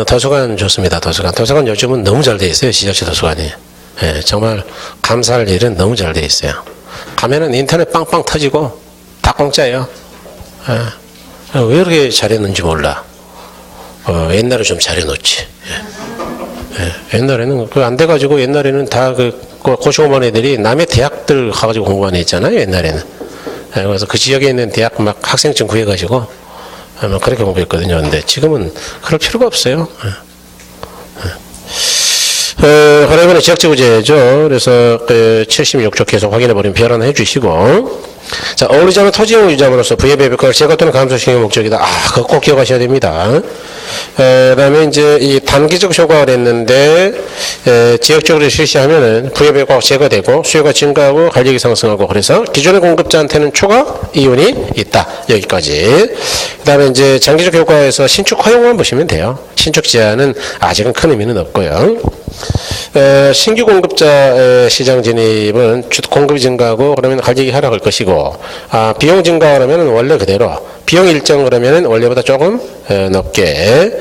도서관 좋습니다. 도서관 요즘은 너무 잘 돼 있어요. 지자체 도서관이. 정말 감사할 일은 너무 잘 돼 있어요. 가면은 인터넷 빵빵 터지고 다 공짜예요. 왜 이렇게 잘했는지 몰라. 옛날에 좀 잘해놓지. 옛날에는 그 안 돼가지고 옛날에는 다 고시공무원 애들이 남의 대학들 가가지고 공부하는 애 있잖아요. 옛날에는. 그래서 그 지역에 있는 대학 막 학생증 구해가지고 그렇게 공부했거든요. 근데 지금은 그럴 필요가 없어요. 그러면 지역지구제죠. 그래서 76조 계속 확인해버리면 변환해 주시고. 자, 어울리지 않은 토지용을 유지함으로써 부의 효과를 제거 또는 감소시키는 목적이다. 그거 꼭 기억하셔야 됩니다. 그 다음에 이제 이 단기적 효과를 했는데, 지역적으로 실시하면은 부의 효과가 제거되고 수요가 증가하고 간격이 상승하고 그래서 기존의 공급자한테는 초과 이윤이 있다. 여기까지. 그 다음에 이제 장기적 효과에서 신축 허용만 보시면 돼요. 신축 제한은 아직은 큰 의미는 없고요. 신규 공급자 시장 진입은 공급이 증가하고 그러면 가격이 하락할 것이고, 비용 증가 그러면 원래 그대로, 비용 일정 그러면 원래보다 조금 높게,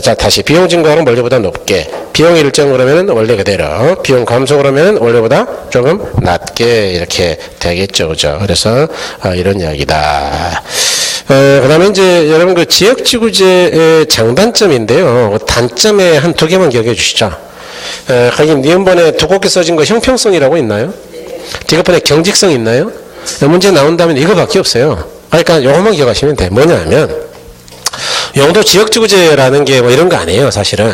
자 다시 비용 증가는 원래보다 높게, 비용 일정 그러면 원래 그대로, 비용 감소 그러면 원래보다 조금 낮게 이렇게 되겠죠, 그죠? 그래서 이런 이야기다. 그 다음에 이제 여러분 그 지역지구제의 장단점인데요. 단점에 한 두 개만 기억해 주시죠. 거기 니은번에 두껍게 써진 거 형평성이라고 있나요? 뒷번에 경직성 있나요? 문제 나온다면 이거밖에 없어요. 그러니까 요것만 기억하시면 돼. 뭐냐면 용도 지역지구제라는 게 뭐 이런 거 아니에요, 사실은.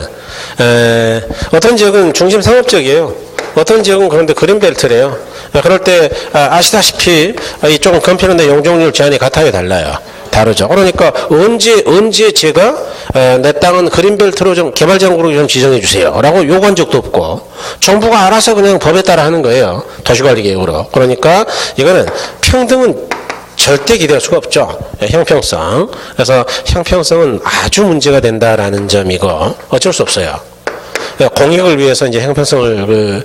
어떤 지역은 중심 상업적이에요. 어떤 지역은 그런데 그린벨트래요. 그럴 때 아시다시피 이쪽은 건폐는데 용적률 제한이 같아요, 달라요? 다르죠. 그러니까 언제 제가 내 땅은 그린벨트로 좀 개발장으로 좀 지정해 주세요라고 요구한 적도 없고 정부가 알아서 그냥 법에 따라 하는 거예요. 도시관리계획으로. 그러니까 이거는 평등은 절대 기대할 수가 없죠. 형평성. 그래서 형평성은 아주 문제가 된다라는 점이고 어쩔 수 없어요. 공익을 위해서 이제 형평성을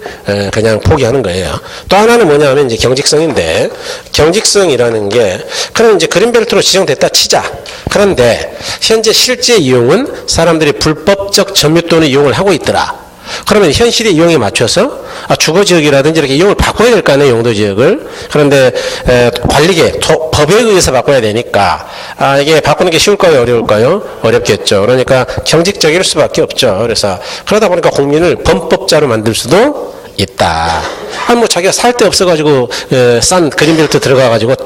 그냥 포기하는 거예요. 또 하나는 뭐냐면 이제 경직성인데, 경직성이라는 게, 그럼 이제 그린벨트로 지정됐다 치자. 그런데 현재 실제 이용은 사람들이 불법적 점유 또는 이용을 하고 있더라. 그러면 현실의 이용에 맞춰서 주거지역이라든지 이렇게 이용을 바꿔야 될 거 아니에요, 용도지역을. 그런데 관리계, 법에 의해서 바꿔야 되니까 이게 바꾸는 게 쉬울까요, 어려울까요? 어렵겠죠. 그러니까 경직적일 수밖에 없죠. 그래서 그러다 보니까 국민을 범법자로 만들 수도 있다. 뭐 자기가 살 데 없어가지고 싼 그린벨트 들어가가지고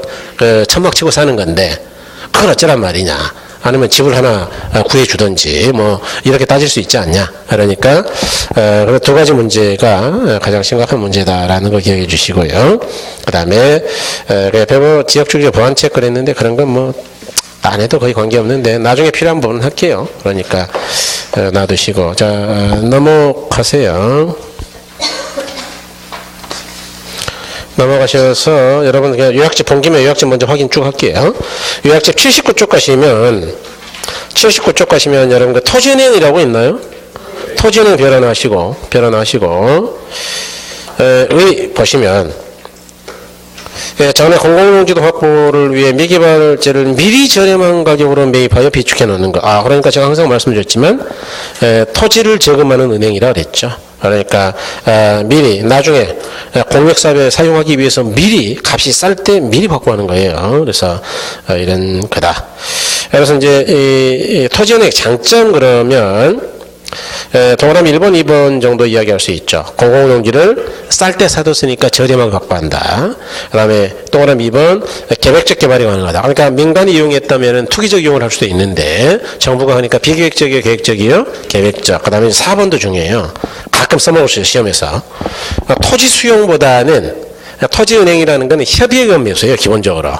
천막 치고 사는 건데 그걸 어쩌란 말이냐. 아니면 집을 하나 구해주든지 뭐 이렇게 따질 수 있지 않냐. 그러니까 두 가지 문제가 가장 심각한 문제다라는 거 기억해 주시고요. 그 다음에 지역주기적 보완 체크를 했는데 그런 건 뭐 안 해도 거의 관계없는데 나중에 필요한 부분은 할게요. 그러니까 놔두시고. 자, 넘어가세요. 넘어가셔서 여러분 그냥 요약집 본 김에 요약집 먼저 확인 쭉 할게요. 요약집 79쪽 가시면 여러분 그 토지은행이라고 있나요? 토지은행 별안하시고 보시면 전에 공공용지도 확보를 위해 미개발제를 미리 저렴한 가격으로 매입하여 비축해 놓는 거. 그러니까 제가 항상 말씀드렸지만 토지를 저금하는 은행이라 그랬죠. 그러니까 미리 나중에 공역사업에 사용하기 위해서 미리 값이 쌀 때 미리 확보하는 거예요. 그래서 이런 거다. 그래서 이제 이 토지은행 장점 그러면 동그라미 1번, 2번 정도 이야기할 수 있죠. 공공용지를 쌀 때 사뒀으니까 저렴하게 확보한다. 그 다음에 동그라미 2번, 계획적 개발이 가능하다. 그러니까 민간이 이용했다면 투기적 이용을 할 수도 있는데 정부가 하니까 비계획적이요, 계획적이요, 계획적. 그 다음에 4번도 중요해요. 가끔 써먹을 수 있어요, 시험에서. 토지 수용보다는 토지은행이라는 건 협의의 의미였어요, 기본적으로.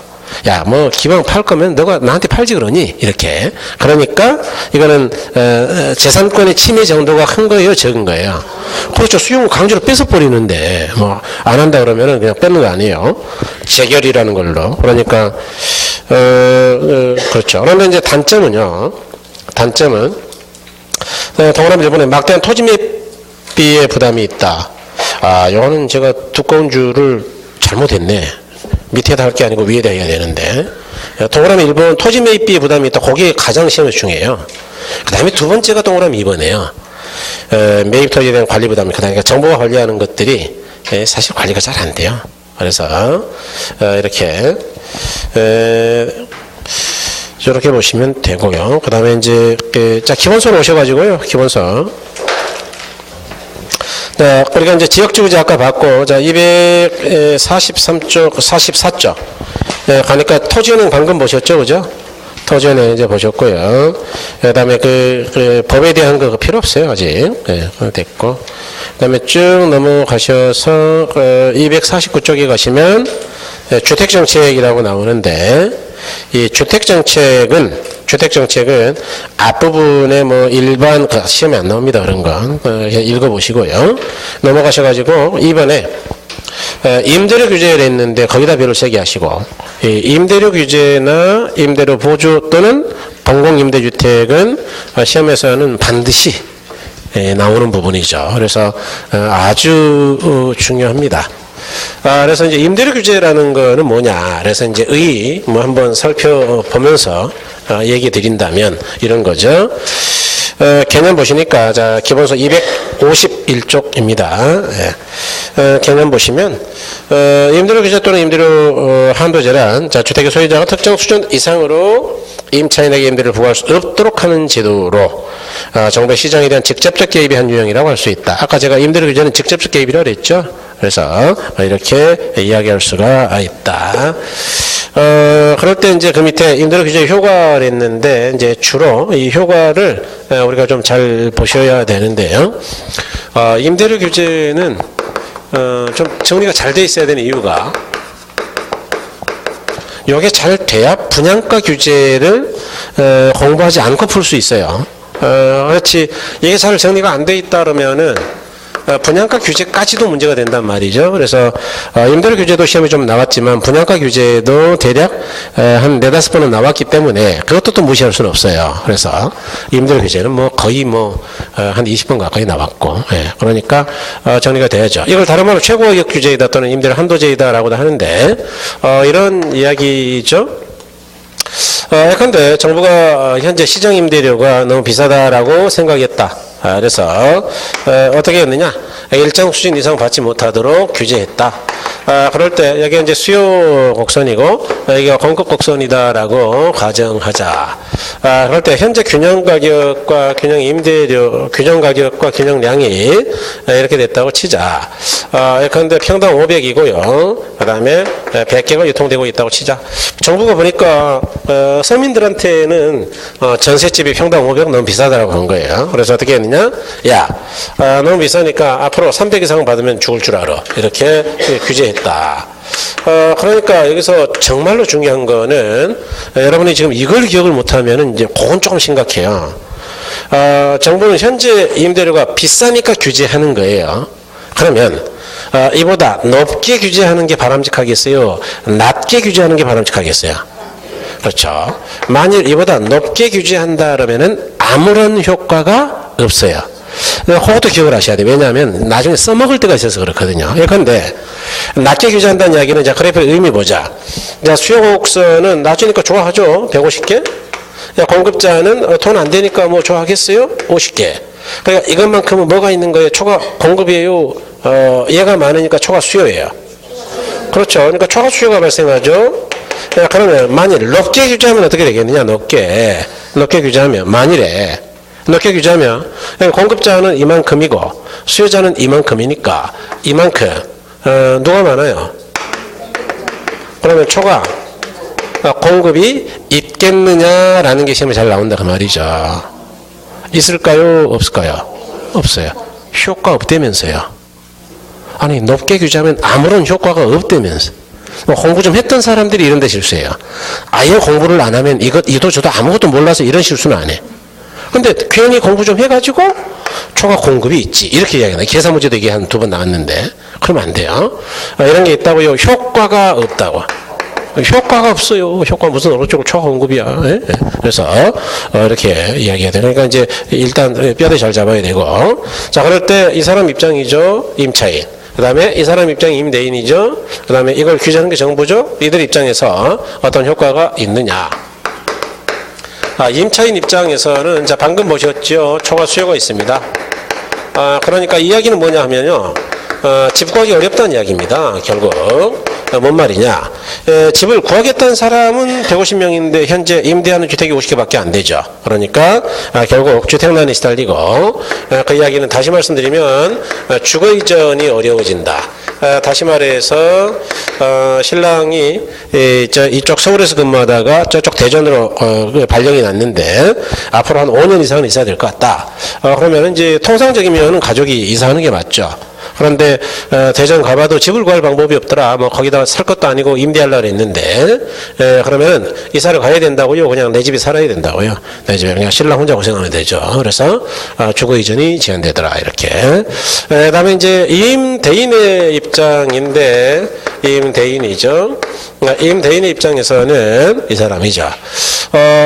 야, 뭐 기왕 팔 거면 너가 나한테 팔지 그러니? 이렇게. 그러니까 이거는 재산권의 침해 정도가 큰 거예요, 적은 거예요. 그렇죠. 수용을 강제로 뺏어버리는데 뭐 안 한다 그러면은 그냥 뺏는 거 아니에요. 재결이라는 걸로. 그러니까 그렇죠. 그런데 이제 단점은 동그라미 일본에 막대한 토지 매입비의 부담이 있다. 요거는 제가 두꺼운 줄을 잘못했네. 밑에다 할 게 아니고 위에다 해야 되는데. 동그라미 1번 토지 매입비의 부담이 있다. 그게 가장 시험에서 중요해요. 그 다음에 두 번째가 동그라미 2번이에요. 매입 토지에 대한 관리 부담이 크다. 그러니까 정부가 관리하는 것들이 사실 관리가 잘 안 돼요. 그래서 이렇게 이렇게 보시면 되고요. 그 다음에 이제 자 기본서로 오셔가지고요. 기본서. 네, 우리가 이제 지역주거제 아까 봤고, 자, 243쪽, 44쪽. 네, 가니까 토지은행 방금 보셨죠, 그죠? 토지원에 이제 보셨고요. 그 다음에 그 법에 대한 거 필요 없어요, 아직. 예, 됐고. 그 다음에 쭉 넘어가셔서 249쪽에 가시면 주택정책이라고 나오는데, 이 주택정책은 앞부분에 뭐 일반, 시험에 안 나옵니다, 그런 건. 그냥 읽어보시고요. 넘어가셔가지고, 이번에 임대료 규제를 했는데 거기다 별을 세게 하시고, 이 임대료 규제나 임대료 보조 또는 공공임대주택은 시험에서는 반드시 나오는 부분이죠. 그래서 아주 중요합니다. 그래서 이제 임대료 규제라는 거는 뭐냐. 그래서 이제 뭐 한번 살펴보면서 얘기 드린다면 이런 거죠. 개념 보시니까, 자, 기본서 251쪽입니다. 개념 보시면, 임대료 규제 또는 임대료 한도제란, 자, 주택의 소유자가 특정 수준 이상으로 임차인에게 임대료를 부과할 수 없도록 하는 제도로, 정부의 시장에 대한 직접적 개입이 한 유형이라고 할 수 있다. 아까 제가 임대료 규제는 직접적 개입이라고 그랬죠? 그래서, 이렇게 이야기할 수가 있다. 그럴 때 이제 그 밑에 임대료 규제 효과를 했는데, 이제 주로 이 효과를 우리가 좀 잘 보셔야 되는데요. 임대료 규제는, 좀 정리가 잘 돼 있어야 되는 이유가, 요게 잘 돼야 분양가 규제를, 공부하지 않고 풀 수 있어요. 그렇지. 이게 잘 정리가 안 돼 있다 그러면은, 분양가 규제까지도 문제가 된단 말이죠. 그래서 임대료 규제도 시험에 좀 나왔지만 분양가 규제도 대략 한 4-5번은 나왔기 때문에 그것도 또 무시할 수는 없어요. 그래서 임대료 규제는 뭐 거의 한 20번 가까이 나왔고, 그러니까 정리가 돼야죠. 이걸 다른 말로 최고가격 규제이다 또는 임대료 한도제이다라고도 하는데, 이런 이야기죠. 예컨대 정부가 현재 시장 임대료가 너무 비싸다라고 생각했다. 그래서 어떻게 했느냐, 일정 수준 이상 받지 못하도록 규제했다. 그럴 때 여기 이제 수요 곡선이고 여기가 공급 곡선이다라고 가정하자. 그럴 때 현재 균형 가격과 균형 임대료, 균형 가격과 균형량이 이렇게 됐다고 치자. 예컨대 평당 500이고요. 그 다음에 100개가 유통되고 있다고 치자. 정부가 보니까 서민들한테는 전셋집이 평당 500 너무 비싸다라고 한 거예요. 그래서 어떻게 했느냐, 야, 너무 비싸니까 앞으로 300 이상 받으면 죽을 줄 알아. 이렇게 규제했다. 그러니까 여기서 정말로 중요한 거는, 여러분이 지금 이걸 기억을 못하면은 이제 그건 조금 심각해요. 정부는 현재 임대료가 비싸니까 규제하는 거예요. 그러면 이보다 높게 규제하는 게 바람직하겠어요? 낮게 규제하는 게 바람직하겠어요? 그렇죠. 만일 이보다 높게 규제한다 그러면은 아무런 효과가 없어요. 그것도 기억을 하셔야 돼요. 왜냐하면 나중에 써먹을 때가 있어서 그렇거든요. 예컨대 낮게 규제한다는 이야기는, 자, 그래프의 의미 보자. 자, 수요 곡선은 낮으니까 좋아하죠. 150개. 야, 공급자는 돈 안 되니까 뭐 좋아하겠어요? 50개. 그러니까 이것만큼은 뭐가 있는 거예요? 초과 공급이에요. 얘가 많으니까 초과 수요예요. 그렇죠. 그러니까 초과 수요가 발생하죠. 그러면 만일 높게 규제하면 어떻게 되겠느냐? 높게 규제하면, 만일에 높게 규제하면 공급자는 이만큼이고 수요자는 이만큼이니까 이만큼 누가 많아요? 그러면 초과 공급이 있겠느냐라는 게 시험에 잘 나온다 그 말이죠. 있을까요? 없을까요? 없어요. 효과 없다면서요. 아니, 높게 규제하면 아무런 효과가 없다면서. 공부 좀 했던 사람들이 이런 데 실수해요. 아예 공부를 안 하면 이도 저도 아무것도 몰라서 이런 실수는 안 해. 근데 괜히 공부 좀 해가지고 초과 공급이 있지, 이렇게 이야기하나. 계산 문제도 이게 한 2번 나왔는데 그러면 안 돼요. 이런 게 있다고요. 효과가 없다고. 효과가 없어요. 효과 무슨 어쩌고 초과 공급이야. 예? 그래서 이렇게 이야기해야 돼요. 그러니까 이제 일단 뼈대 잘 잡아야 되고, 자, 그럴 때 이 사람 입장이죠, 임차인. 그 다음에 이 사람 입장이 임대인이죠. 그 다음에 이걸 규제하는 게 정부죠. 이들 입장에서 어떤 효과가 있느냐. 임차인 입장에서는, 자, 방금 보셨죠. 초과 수요가 있습니다. 그러니까 이야기는 뭐냐 하면요. 집 구하기 어렵다는 이야기입니다. 결국. 뭔 말이냐. 집을 구하겠다는 사람은 150명인데 현재 임대하는 주택이 50개밖에 안 되죠. 그러니까 결국 주택난에 시달리고, 그 이야기는 다시 말씀드리면 주거 이전이 어려워진다. 다시 말해서 신랑이 이쪽 서울에서 근무하다가 저쪽 대전으로 발령이 났는데 앞으로 한 5년 이상은 있어야 될 것 같다. 그러면 이제 통상적이면 가족이 이사하는 게 맞죠. 그런데 대전 가봐도 집을 구할 방법이 없더라. 뭐 거기다가 살 것도 아니고 임대하려고 했는데 그러면 이사를 가야 된다고요? 그냥 내 집에 살아야 된다고요? 내 집에 그냥 신랑 혼자 고생하면 되죠. 그래서 주거 이전이 제한되더라. 이렇게. 그다음에 이제 임대인의 입장인데 임대인이죠. 임대인의 입장에서는 이 사람이죠.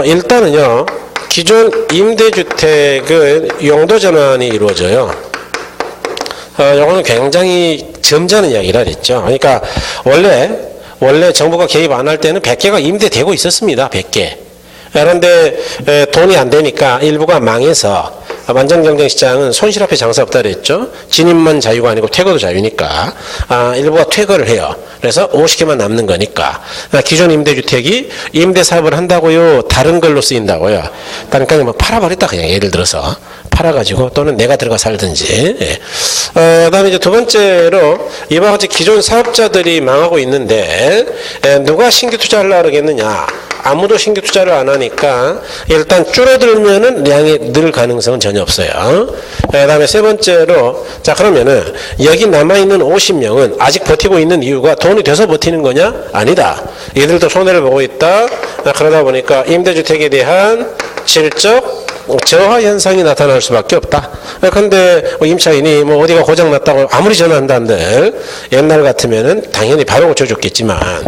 일단은요. 기존 임대주택은 용도 전환이 이루어져요. 요거는 굉장히 점잖은 이야기라 그랬죠. 그러니까 원래 정부가 개입 안 할 때는 100개가 임대되고 있었습니다. 100개. 그런데 돈이 안 되니까 일부가 망해서 만정경쟁시장은 손실 앞에 장사 없다 그랬죠. 진입만 자유가 아니고 퇴거도 자유니까 일부가 퇴거를 해요. 그래서 50개만 남는 거니까 기존 임대주택이 임대사업을 한다고요? 다른 걸로 쓰인다고요? 그러니까 뭐 팔아버렸다 그냥 예를 들어서 팔아가지고 또는 내가 들어가 살든지. 그다음에 이제 두 번째로 이와 같이 기존 사업자들이 망하고 있는데 누가 신규 투자하려고 그러겠느냐? 아무도 신규 투자를 안 하니까 일단 줄어들면은 량이 늘 가능성은 전혀 없어요. 그다음에 세 번째로 자 그러면은 여기 남아있는 50명은 아직 버티고 있는 이유가 돈이 돼서 버티는 거냐? 아니다. 얘들도 손해를 보고 있다. 그러다 보니까 임대주택에 대한 질적 저하 현상이 나타날 수밖에 없다. 그런데 임차인이 뭐 어디가 고장 났다고 아무리 전화한다는들 옛날 같으면은 당연히 바로 고쳐줬겠지만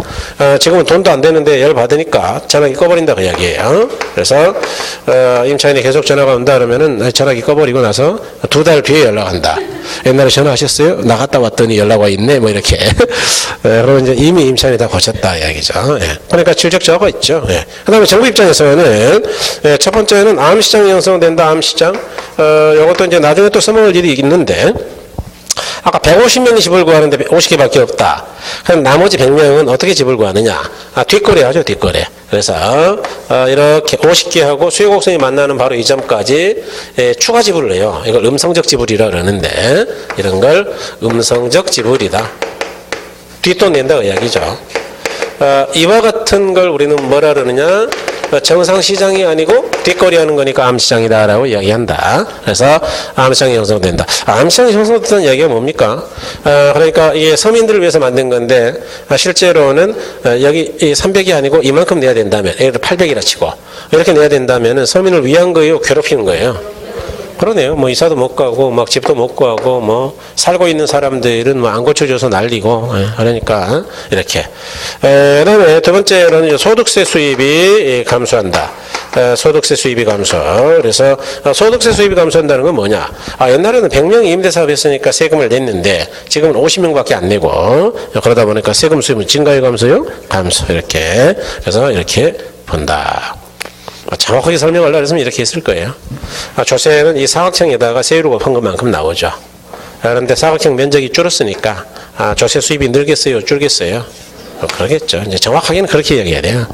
지금은 돈도 안 되는데 열 받으니까 전화기 꺼버린다 그 이야기예요. 그래서 임차인이 계속 전화가 온다 그러면은 전화기 꺼버리고 나서 2달 뒤에 연락한다. 옛날에 전화하셨어요? 나갔다 왔더니 연락 와 있네 뭐 이렇게. 그러면 이제 이미 임차인이 다 고쳤다 이야기죠. 그러니까 질적 저하가 있죠. 그다음에 정부 입장에서는 첫 번째는 암시장 형성된다. 암시장. 이것도 이제 나중에 또 써먹을 일이 있는데 아까 150명이 집을 구하는데 50개밖에 없다. 그럼 나머지 100명은 어떻게 집을 구하느냐? 뒷거래 하죠, 뒷거래. 그래서 이렇게 50개하고 수요곡선이 만나는 바로 이 점까지 추가 지불을 해요. 이걸 음성적 지불이라 그러는데 이런 걸 음성적 지불이다. 뒷돈 낸다 그 이야기죠. 이와 같은 걸 우리는 뭐라 그러느냐? 정상시장이 아니고 뒷거리 하는 거니까 암시장이다라고 이야기한다. 그래서 암시장이 형성된다. 암시장이 형성된다는 이야기가 뭡니까? 그러니까 이게 서민들을 위해서 만든 건데 실제로는 여기 이 300이 아니고 이만큼 내야 된다면 예를 들어 800이라 치고 이렇게 내야 된다면 서민을 위한 거예요? 괴롭히는 거예요? 그러네요. 뭐 이사도 못 가고 막 집도 못 구하고 뭐 살고 있는 사람들은 뭐 안 고쳐줘서 난리고 그러니까 이렇게. 그다음에 두 번째로는 소득세 수입이 감소한다. 소득세 수입이 감소. 그래서 소득세 수입이 감소한다는 건 뭐냐? 옛날에는 100명이 임대사업 했으니까 세금을 냈는데 지금은 50명밖에 안 내고 그러다 보니까 세금 수입은 증가요 감소요? 감소 이렇게. 그래서 이렇게 본다. 정확하게 설명하려고 했으면 이렇게 했을 거예요. 조세는 이 사각형에다가 세율을 곱한 것만큼 나오죠. 그런데 사각형 면적이 줄었으니까 조세 수입이 늘겠어요? 줄겠어요? 그러겠죠. 이제 정확하게는 그렇게 이야기해야 돼요.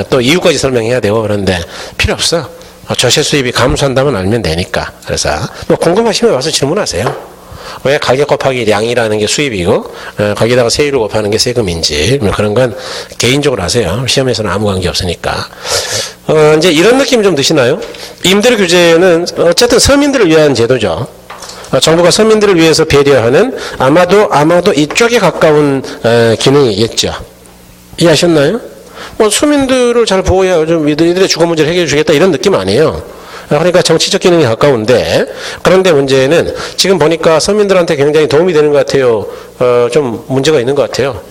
또 이유까지 설명해야 되고 그런데 필요 없어. 조세 수입이 감소한다면 알면 되니까. 그래서 뭐 궁금하시면 와서 질문하세요. 왜 가격 곱하기 량이라는 게 수입이고 거기다가 세율을 곱하는 게 세금인지 뭐 그런 건 개인적으로 하세요. 시험에서는 아무 관계 없으니까. 이제 이런 느낌 좀 드시나요? 임대료 규제는 어쨌든 서민들을 위한 제도죠. 정부가 서민들을 위해서 배려하는 아마도 이쪽에 가까운 기능이겠죠. 이해하셨나요? 뭐 서민들을 잘 보호해야 좀 이들의 주거 문제를 해결해 주겠다 이런 느낌 아니에요. 그러니까 정치적 기능이 가까운데 그런데 문제는 지금 보니까 서민들한테 굉장히 도움이 되는 것 같아요. 좀 문제가 있는 것 같아요.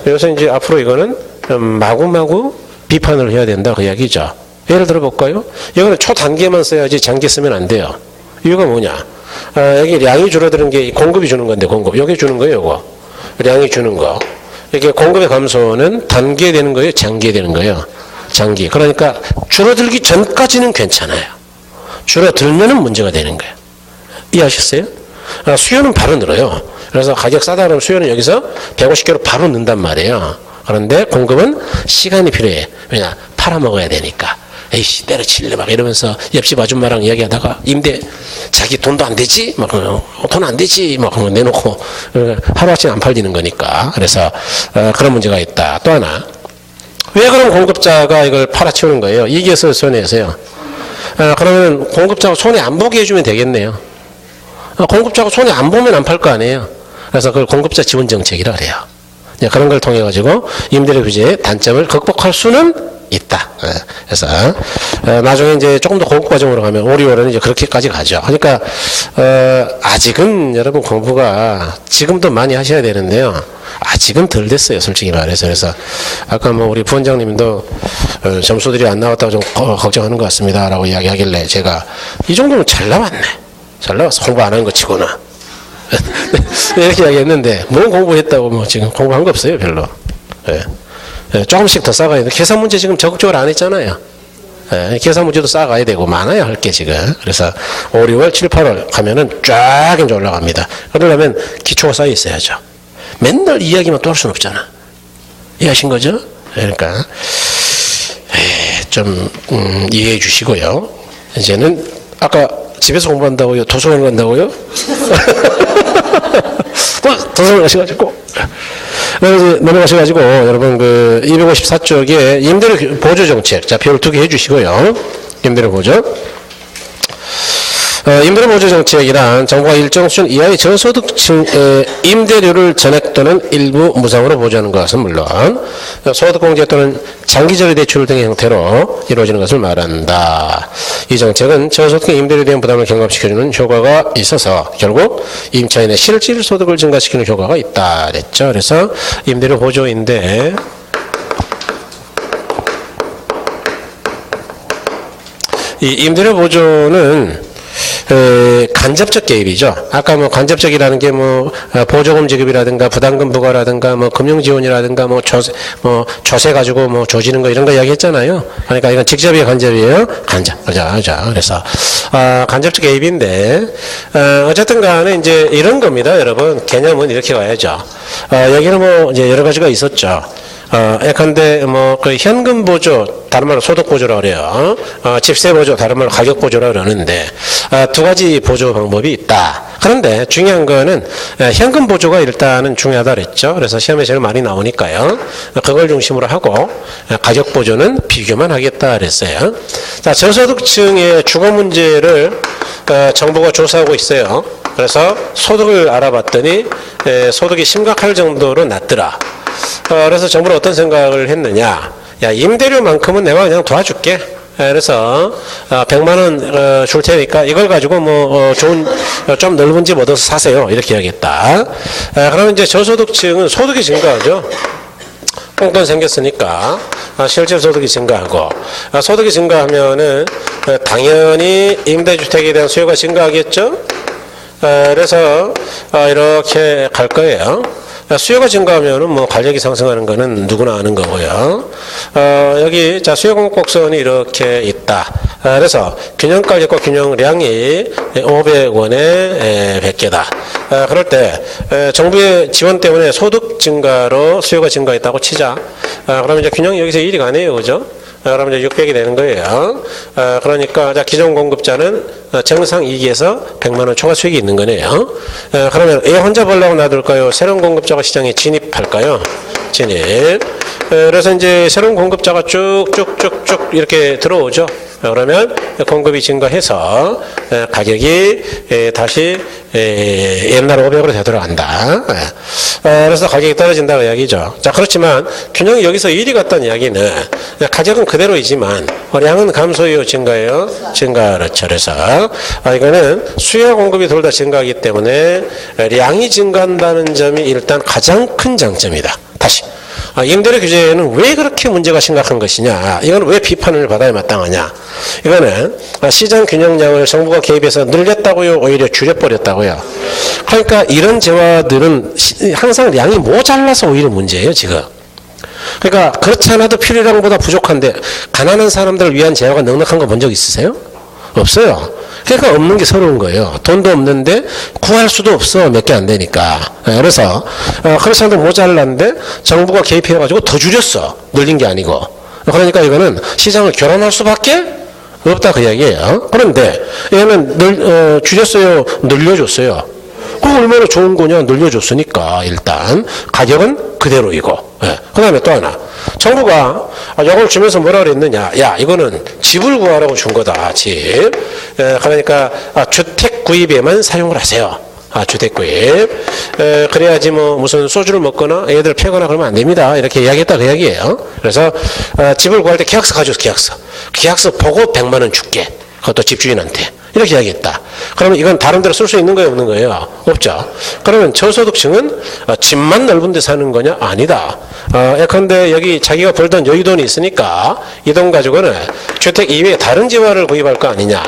그래서 이제 앞으로 이거는 마구마구 비판을 해야 된다 그 이야기죠. 예를 들어 볼까요? 이거는 초단계만 써야지 장기 쓰면 안 돼요. 이유가 뭐냐? 여기 량이 줄어드는 게 공급이 주는 건데 공급 여기 주는 거예요. 이거 량이 주는 거 이게 공급의 감소는 단기에 되는 거예요, 장기에 되는 거예요. 장기. 그러니까 줄어들기 전까지는 괜찮아요. 줄어들면은 문제가 되는 거예요. 이해하셨어요? 수요는 바로 늘어요. 그래서 가격 싸다 그러면 수요는 여기서 150개로 바로 는단 말이에요. 그런데 공급은 시간이 필요해. 왜냐? 팔아먹어야 되니까. 그래서 이렇게. 그다음에 세 번째로는 이 소득세 수입이 감소한다. 소득세 수입이 감소한다는 건 뭐냐? 소득세 수입이 감소한다는 건 에이씨 때려칠래 막 이러면서 옆집 아줌마랑 이야기하다가 임대 자기 돈도 안 되지 막 돈 안 되지 막 내놓고 하루아침에 안 팔리는 거니까. 그래서 그런 문제가 있다. 또 하나, 왜 그럼 공급자가 이걸 팔아치우는 거예요? 이익에서 손해에서요. 그러면 공급자가 손해 안 보게 해주면 되겠네요. 공급자가 손해 안 보면 안 팔 거 아니에요. 그래서 그걸 공급자 지원 정책이라 그래요. 그런 걸 통해 가지고 임대료 규제의 단점을 극복할 수는 있다. 그래서 나중에 이제 조금 더 고급 과정으로 가면 5, 6월에는 이제 그렇게까지 가죠. 그러니까 아직은 여러분 공부가 지금도 많이 하셔야 되는데요. 아직은 덜 됐어요, 솔직히 말해서. 그래서 아까 뭐 우리 부원장님도 점수들이 안 나왔다고 좀 걱정하는 것 같습니다라고 이야기하길래 제가 이 정도면 잘 나왔네. 잘 나왔어. 공부 안 하는 거 치고는. 이렇게 이야기했는데 뭐 공부했다고 뭐 지금 공부한 거 없어요, 별로. 예. 조금씩 더 쌓아가야 돼. 계산 문제 지금 적극적으로 안 했잖아요. 계산 문제도 쌓아가야 되고 많아요, 할 게 지금. 그래서 5, 6월, 7, 8월 가면은 쫙 이제 올라갑니다. 그러려면 기초가 쌓여 있어야죠. 맨날 이야기만 또 할 수는 없잖아. 이해하신 거죠? 그러니까 좀 이해해 주시고요. 이제는 아까 집에서 공부한다고요? 도서관 간다고요? 도서관 가셔가지고 넘어가셔가지고 여러분 그 254쪽에 임대료 보조 정책, 자 별 2개 해주시고요. 임대료 보조. 임대료 보조 정책이란 정부가 일정 수준 이하의 저소득층의 임대료를 전액 또는 일부 무상으로 보조하는 것은 물론 소득공제 또는 장기적인 대출 등의 형태로 이루어지는 것을 말한다. 이 정책은 저소득의 임대료에 대한 부담을 경감시켜주는 효과가 있어서 결국 임차인의 실질 소득을 증가시키는 효과가 있다 그랬죠. 그래서 임대료 보조인데 이 임대료 보조는 간접적 개입이죠. 아까 뭐 간접적이라는 게 뭐 보조금 지급이라든가 부담금 부과라든가 뭐 금융 지원이라든가 뭐 조세 가지고 뭐 조지는 거 이런 거 이야기했잖아요. 그러니까 이건 직접이에요, 간접이에요? 간접. 그죠. 그래서 간접적 개입인데 어쨌든 간에 이제 이런 겁니다, 여러분. 개념은 이렇게 가야죠. 여기는 뭐 이제 여러 가지가 있었죠. 예컨대 그 현금 보조, 다른 말로 소득 보조라고 그래요. 집세 보조, 다른 말로 가격 보조라고 그러는데 두 가지 보조 방법이 있다. 그런데 중요한 거는 현금 보조가 일단은 중요하다 그랬죠. 그래서 시험에 제일 많이 나오니까요. 그걸 중심으로 하고 가격 보조는 비교만 하겠다 그랬어요. 자, 저소득층의 주거 문제를 정부가 조사하고 있어요. 그래서 소득을 알아봤더니 소득이 심각할 정도로 낮더라. 그래서 정부는 어떤 생각을 했느냐. 야, 임대료만큼은 내가 그냥 도와줄게. 그래서 100만 원 줄 테니까 이걸 가지고 좋은 좀 넓은 집 얻어서 사세요. 이렇게 해야겠다. 그러면 이제 저소득층은 소득이 증가하죠. 꽁돈 생겼으니까 실질 소득이 증가하고 소득이 증가하면은 당연히 임대주택에 대한 수요가 증가하겠죠. 그래서 이렇게 갈 거예요. 수요가 증가하면은 가격이 상승하는 거는 누구나 아는 거고요. 여기 자 수요 공급 곡선이 이렇게 있다. 그래서 균형가격과 균형량이 500원에 100개다. 그럴 때 정부의 지원 때문에 소득 증가로 수요가 증가했다고 치자. 그러면 이제 균형이 여기서 1이 가네요, 그죠? 그러면 이제 600이 되는 거예요. 그러니까 자 기존 공급자는 정상 이익에서 100만 원 초과 수익이 있는 거네요. 그러면 얘 혼자 벌려고 놔둘까요? 새로운 공급자가 시장에 진입할까요? 진입. 그래서 이제 새로운 공급자가 쭉쭉쭉쭉 이렇게 들어오죠. 그러면 공급이 증가해서 가격이 다시 옛날 500으로 되돌아간다. 그래서 가격이 떨어진다고 이야기죠. 자, 그렇지만 균형이 여기서 1이 같다는 이야기는 가격은 그대로이지만 량은 감소해요, 증가해요? 증가. 그렇죠. 그래서 이거는 수요와 공급이 둘 다 증가하기 때문에 량이 증가한다는 점이 일단 가장 큰 장점이다. 다시. 임대료 규제는 왜 그렇게 문제가 심각한 것이냐? 이건 왜 비판을 받아야 마땅하냐? 이거는 시장 균형량을 정부가 개입해서 늘렸다고요? 오히려 줄여버렸다고요? 그러니까 이런 재화들은 항상 량이 모자라서 오히려 문제예요, 지금. 그러니까 그렇지 않아도 필요량보다 부족한데 가난한 사람들을 위한 재화가 넉넉한 거 본 적 있으세요? 없어요. 그러니까 없는 게 서러운 거예요. 돈도 없는데 구할 수도 없어. 몇 개 안 되니까. 그래서 그런 사람들 모자랐는데 정부가 개입해가지고 더 줄였어. 늘린 게 아니고. 그러니까 이거는 시장을 교란할 수밖에 없다 그 이야기예요. 그런데 얘는 줄였어요, 늘려줬어요. 그거 얼마나 좋은 거냐. 늘려줬으니까 일단 가격은 그대로이고. 예. 그 다음에 또 하나, 정부가 이걸 주면서 뭐라 그랬느냐. 야, 이거는 집을 구하라고 준 거다. 집. 예, 그러니까 주택 구입에만 사용을 하세요. 주택 구입. 그래야지 뭐 무슨 소주를 먹거나 애들 패거나 그러면 안 됩니다. 이렇게 이야기했다 그 이야기예요. 그래서 집을 구할 때 계약서 가져오세요. 계약서 보고 100만 원 줄게. 그것도 집주인한테. 이렇게 이야기했다. 그러면 이건 다른 데로 쓸 수 있는 거예요, 없는 거예요? 없죠. 그러면 저소득층은 집만 넓은 데 사는 거냐? 아니다. 예컨대 여기 자기가 벌던 여유돈이 있으니까 이 돈 가지고는 주택 이외에 다른 재화를 구입할 거 아니냐.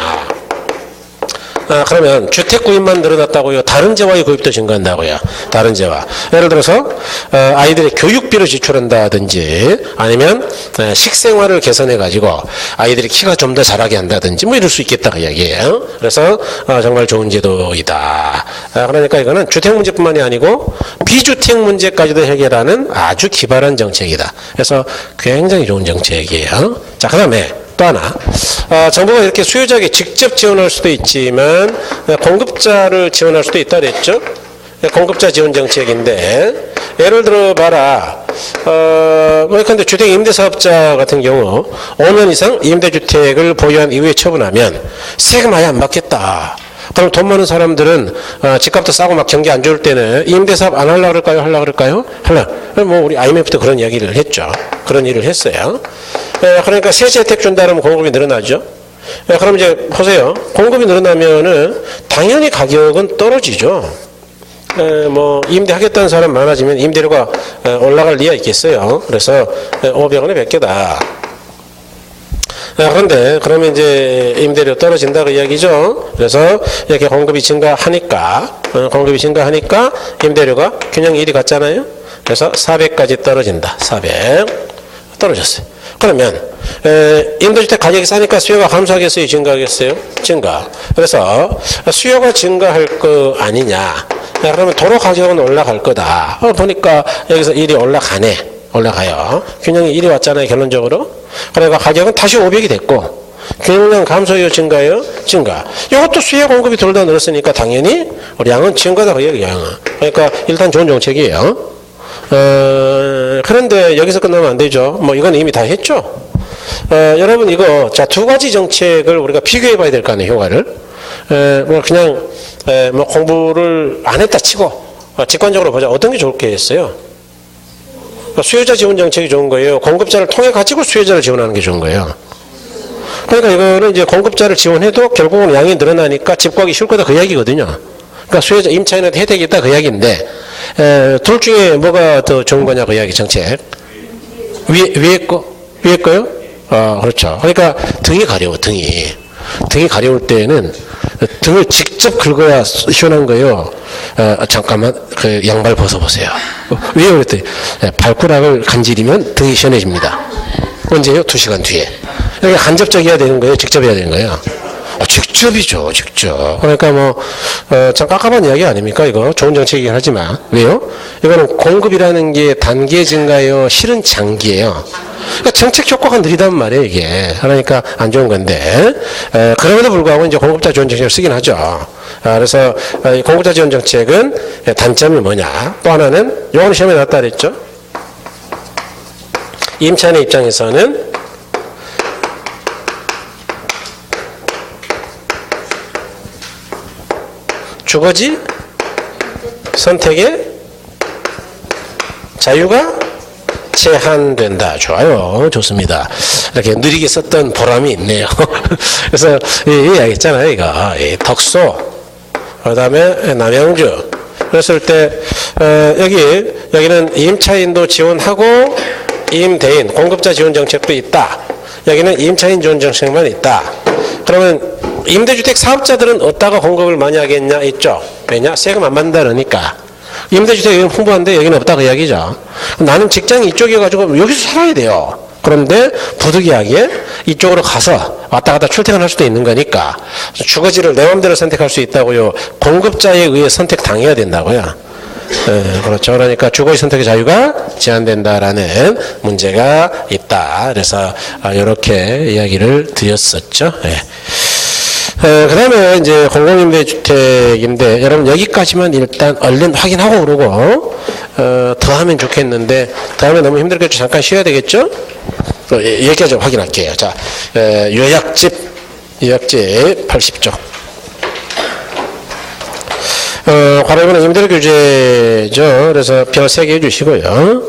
그러면 주택 구입만 늘어났다고요? 다른 재화의 구입도 증가한다고요? 다른 재화. 예를 들어서 아이들의 교육비를 지출한다든지 아니면 식생활을 개선해가지고 아이들이 키가 좀 더 자라게 한다든지 뭐 이럴 수 있겠다 그 이야기예요. 그래서 정말 좋은 제도이다. 그러니까 이거는 주택 문제뿐만이 아니고 비주택 문제까지도 해결하는 아주 기발한 정책이다. 그래서 굉장히 좋은 정책이에요. 자, 그 다음에 또 하나, 정부가 이렇게 수요자에게 직접 지원할 수도 있지만 공급자를 지원할 수도 있다 그랬죠. 공급자 지원 정책인데 예를 들어 봐라. 근데 주택 임대사업자 같은 경우 5년 이상 임대주택을 보유한 이후에 처분하면 세금 아예 안 받겠다. 그럼 돈 많은 사람들은 집값도 싸고 막 경기 안 좋을 때는 임대사업 안 하려고 그럴까요? 하려고 그럴까요? 뭐 우리 IMF도 그런 이야기를 했죠. 그런 일을 했어요. 그러니까 세제 혜택 준다 그러면 공급이 늘어나죠. 그럼 이제 보세요. 공급이 늘어나면은 당연히 가격은 떨어지죠. 뭐 임대하겠다는 사람 많아지면 임대료가 올라갈 리가 있겠어요. 그래서 500원에 100개다. 그런데 그러면 이제 임대료 떨어진다 그 이야기죠. 그래서 이렇게 공급이 증가하니까 임대료가 균형 일이 같잖아요. 그래서 400까지 떨어진다. 400 떨어졌어요. 그러면 임대주택 가격이 싸니까 수요가 감소하겠어요? 증가하겠어요? 증가. 그래서 수요가 증가할 거 아니냐. 그러면 도로 가격은 올라갈 거다. 보니까 여기서 1이 올라가요. 균형이 1이 왔잖아요, 결론적으로. 그러니까 가격은 다시 500이 됐고, 균형량 감소요, 증가요? 증가. 이것도 수요 공급이 둘 다 늘었으니까 당연히 우리 양은 증가다, 그 얘기예요, 양은. 그러니까 일단 좋은 정책이에요. 그런데 여기서 끝나면 안 되죠. 뭐 이건 이미 다 했죠. 여러분 이거 자, 두 가지 정책을 우리가 비교해 봐야 될 거 아니에요, 효과를. 뭐 그냥 뭐 공부를 안 했다 치고 직관적으로 보자. 어떤 게 좋겠어요? 수요자 지원 정책이 좋은 거예요. 공급자를 통해 가지고 수요자를 지원하는 게 좋은 거예요. 그러니까 이거는 이제 공급자를 지원해도 결국은 양이 늘어나니까 집 구하기 쉬울 거다 그 이야기거든요. 그러니까 수요자 임차인한테 혜택이 있다 그 이야기인데 둘 중에 뭐가 더 좋은 거냐 그 이야기 정책. 위에 거요? 그렇죠. 그러니까 등이 가려워. 등이 가려울 때는 등을 직접 긁어야 시원한 거예요. 잠깐만 그 양발 벗어보세요. 왜요? 그랬더니 발가락을 간지리면 등이 시원해집니다. 언제요? 2시간 뒤에. 이게 간접적이어야 되는 거예요? 직접 해야 되는 거예요? 직접이죠. 직접. 그러니까 뭐 참 깝깝한 이야기 아닙니까? 이거 좋은 정책이긴 하지만 왜요? 이거는 공급이라는 게 단계 증가요, 실은 장기예요. 그러니까 정책 효과가 느리단 말이에요, 이게. 그러니까 안 좋은 건데 그럼에도 불구하고 이제 공급자 지원 정책을 쓰긴 하죠. 그래서 공급자 지원 정책은 단점이 뭐냐? 또 하나는 요거는 시험에 나왔다 그랬죠. 임차인의 입장에서는 주거지 선택의 자유가 제한된다. 좋아요. 좋습니다. 이렇게 느리게 썼던 보람이 있네요. 그래서 이야기했잖아요. 이거 덕소 그 다음에 남양주 그랬을 때 여기는 임차인도 지원하고 임대인 공급자 지원 정책도 있다. 여기는 임차인 지원 정책만 있다. 그러면 임대주택 사업자들은 어디다가 공급을 많이 하겠냐 있죠. 왜냐? 세금 안 받는다 그러니까. 임대주택 여기는 풍부한데 여기는 없다 그 이야기죠. 나는 직장이 이쪽이어가지고 여기서 살아야 돼요. 그런데 부득이하게 이쪽으로 가서 왔다 갔다 출퇴근할 수도 있는 거니까 주거지를 내 마음대로 선택할 수 있다고요. 공급자에 의해 선택당해야 된다고요. 그렇죠. 그러니까 주거지 선택의 자유가 제한된다라는 문제가 있다. 그래서 이렇게 이야기를 드렸었죠. 그 다음에 이제 공공임대주택인데, 여러분 여기까지만 일단 얼른 확인하고 그러고, 더 하면 좋겠는데, 다음에 너무 힘들겠죠. 잠깐 쉬어야 되겠죠? 여기까지 확인할게요. 자, 요약집 80조. 관할구는 임대료 규제죠. 그래서 별 3개 해주시고요.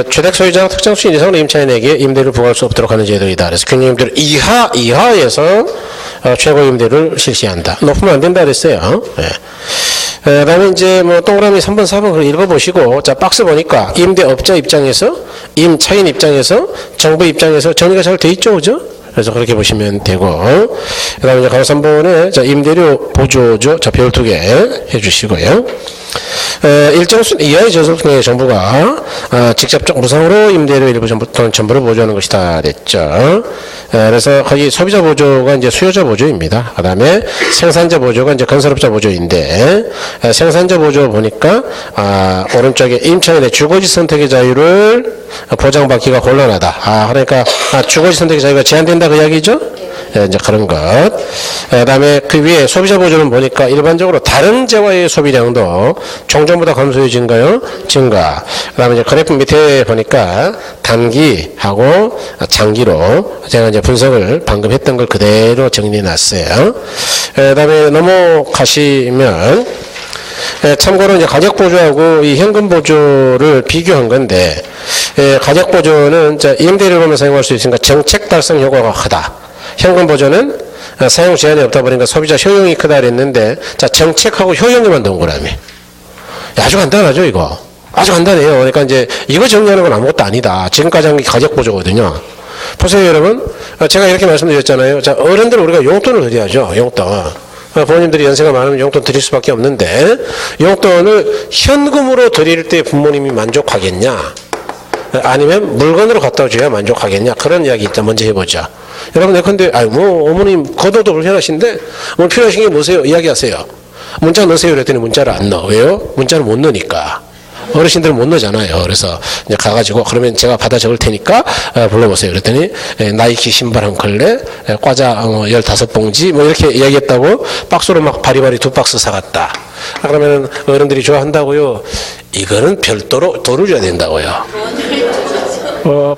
주택 소유자가 특정 수준 이상으로 임차인에게 임대료를 부과할 수 없도록 하는 제도이다. 그래서 균형 임대료 이하에서 최고 임대료를 실시한다. 높으면 안 된다 그랬어요. 그다음에 이제 뭐 동그라미 3번, 4번 그걸 읽어보시고, 자 박스 보니까 임대업자 입장에서, 임차인 입장에서, 정부 입장에서 정리가 잘 돼 있죠, 그죠? 그래서 그렇게 보시면 되고, 그 다음에 이제 가로 3번에, 자, 임대료 보조죠. 자, 별 2개 해주시고요. 일정 수 이하의 저소득층에 정부가 직접적 무상으로 임대료 일부 또는 전부를 보조하는 것이다 그랬죠. 그래서 거기 소비자 보조가 이제 수요자 보조입니다. 그 다음에 생산자 보조가 이제 건설업자 보조인데, 생산자 보조 보니까 오른쪽에 임차인의 주거지 선택의 자유를 보장받기가 곤란하다. 그러니까 주거지 선택의 자유가 제한된다 그 이야기죠. 이제 그런 것. 그다음에 그 위에 소비자 보조는 보니까 일반적으로 다른 재화의 소비량도 종전보다 감소해진가요? 증가. 그다음에 이제 그래프 밑에 보니까 단기하고 장기로 제가 이제 분석을 방금 했던 걸 그대로 정리해놨어요. 그다음에 넘어가시면, 참고로 이제 가격 보조하고 이 현금 보조를 비교한 건데, 가격 보조는 임대료를 보면 사용할 수 있으니까 정책 달성 효과가 크다. 현금 보조는 사용 제한이 없다 보니까 소비자 효용이 크다 그랬는데, 자, 정책하고 효용에만 동그라미. 아주 간단하죠, 이거. 아주 간단해요. 그러니까 이제 이거 정리하는 건 아무것도 아니다. 지금까지 한 게 가격 보조거든요. 보세요, 여러분. 제가 이렇게 말씀드렸잖아요. 자, 어른들 우리가 용돈을 드려야죠, 용돈. 부모님들이 연세가 많으면 용돈 드릴 수밖에 없는데, 용돈을 현금으로 드릴 때 부모님이 만족하겠냐? 아니면 물건으로 갖다 줘야 만족하겠냐? 그런 이야기 일단 먼저 해보자. 여러분, 예컨대, 어머님, 걷어도 불편하신데, 뭐 필요하신 게 뭐세요? 이야기하세요. 문자 넣으세요. 그랬더니 문자를 안 넣어. 왜요? 문자를 못 넣으니까. 어르신들은 못 넣잖아요. 그래서 이제 가가지고, 그러면 제가 받아 적을 테니까 불러보세요. 그랬더니 나이키 신발 한 컬레, 과자 15봉지 뭐 이렇게 이야기했다고 박스로 막 바리바리 2박스 사갔다. 그러면 어른들이 좋아한다고요? 이거는 별도로 돈을 줘야 된다고요.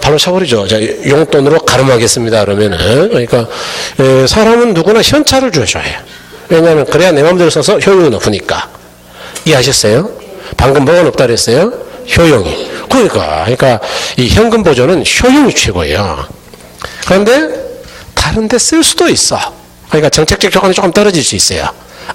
바로 차버리죠. 자, 용돈으로 가름하겠습니다. 그러면은. 그러니까 사람은 누구나 현찰을 줘줘야 해요. 왜냐하면 그래야 내 마음대로 써서 효용이 높으니까. 이해하셨어요? 방금 뭐가 높다 그랬어요? 효용이. 그러니까 이 현금 보조는 효용이 최고예요. 그런데 다른 데 쓸 수도 있어. 그러니까 정책적 효과는 조금 떨어질 수 있어요.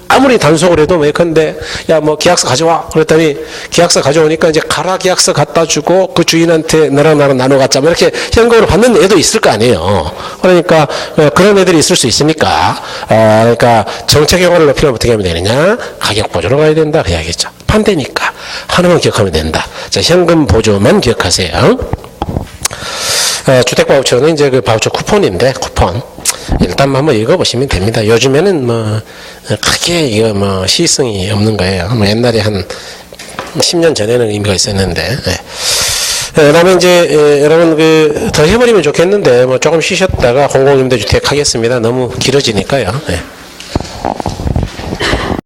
아무리 단속을 해도 예컨대, 야, 뭐 계약서 가져와. 그랬더니 계약서 가져오니까 이제 가라 계약서 갖다 주고 그 주인한테 너랑 나랑 나눠 갖자. 뭐 이렇게 현금으로 받는 애도 있을 거 아니에요. 그러니까 그런 애들이 있을 수 있으니까, 그러니까 정책 효과를 높이려면 어떻게 하면 되느냐? 가격 보조로 가야 된다. 그 이야기죠. 반대니까 하나만 기억하면 된다. 자, 현금 보조만 기억하세요. 주택 바우처는 이제 그 바우처 쿠폰인데, 쿠폰. 일단 한번 읽어보시면 됩니다. 요즘에는 뭐, 크게 이거 뭐, 시의성이 없는 거예요. 뭐, 옛날에 한 10년 전에는 의미가 있었는데, 그 다음에 이제, 여러분, 더 해버리면 좋겠는데, 뭐, 조금 쉬셨다가 공공임대주택 하겠습니다. 너무 길어지니까요.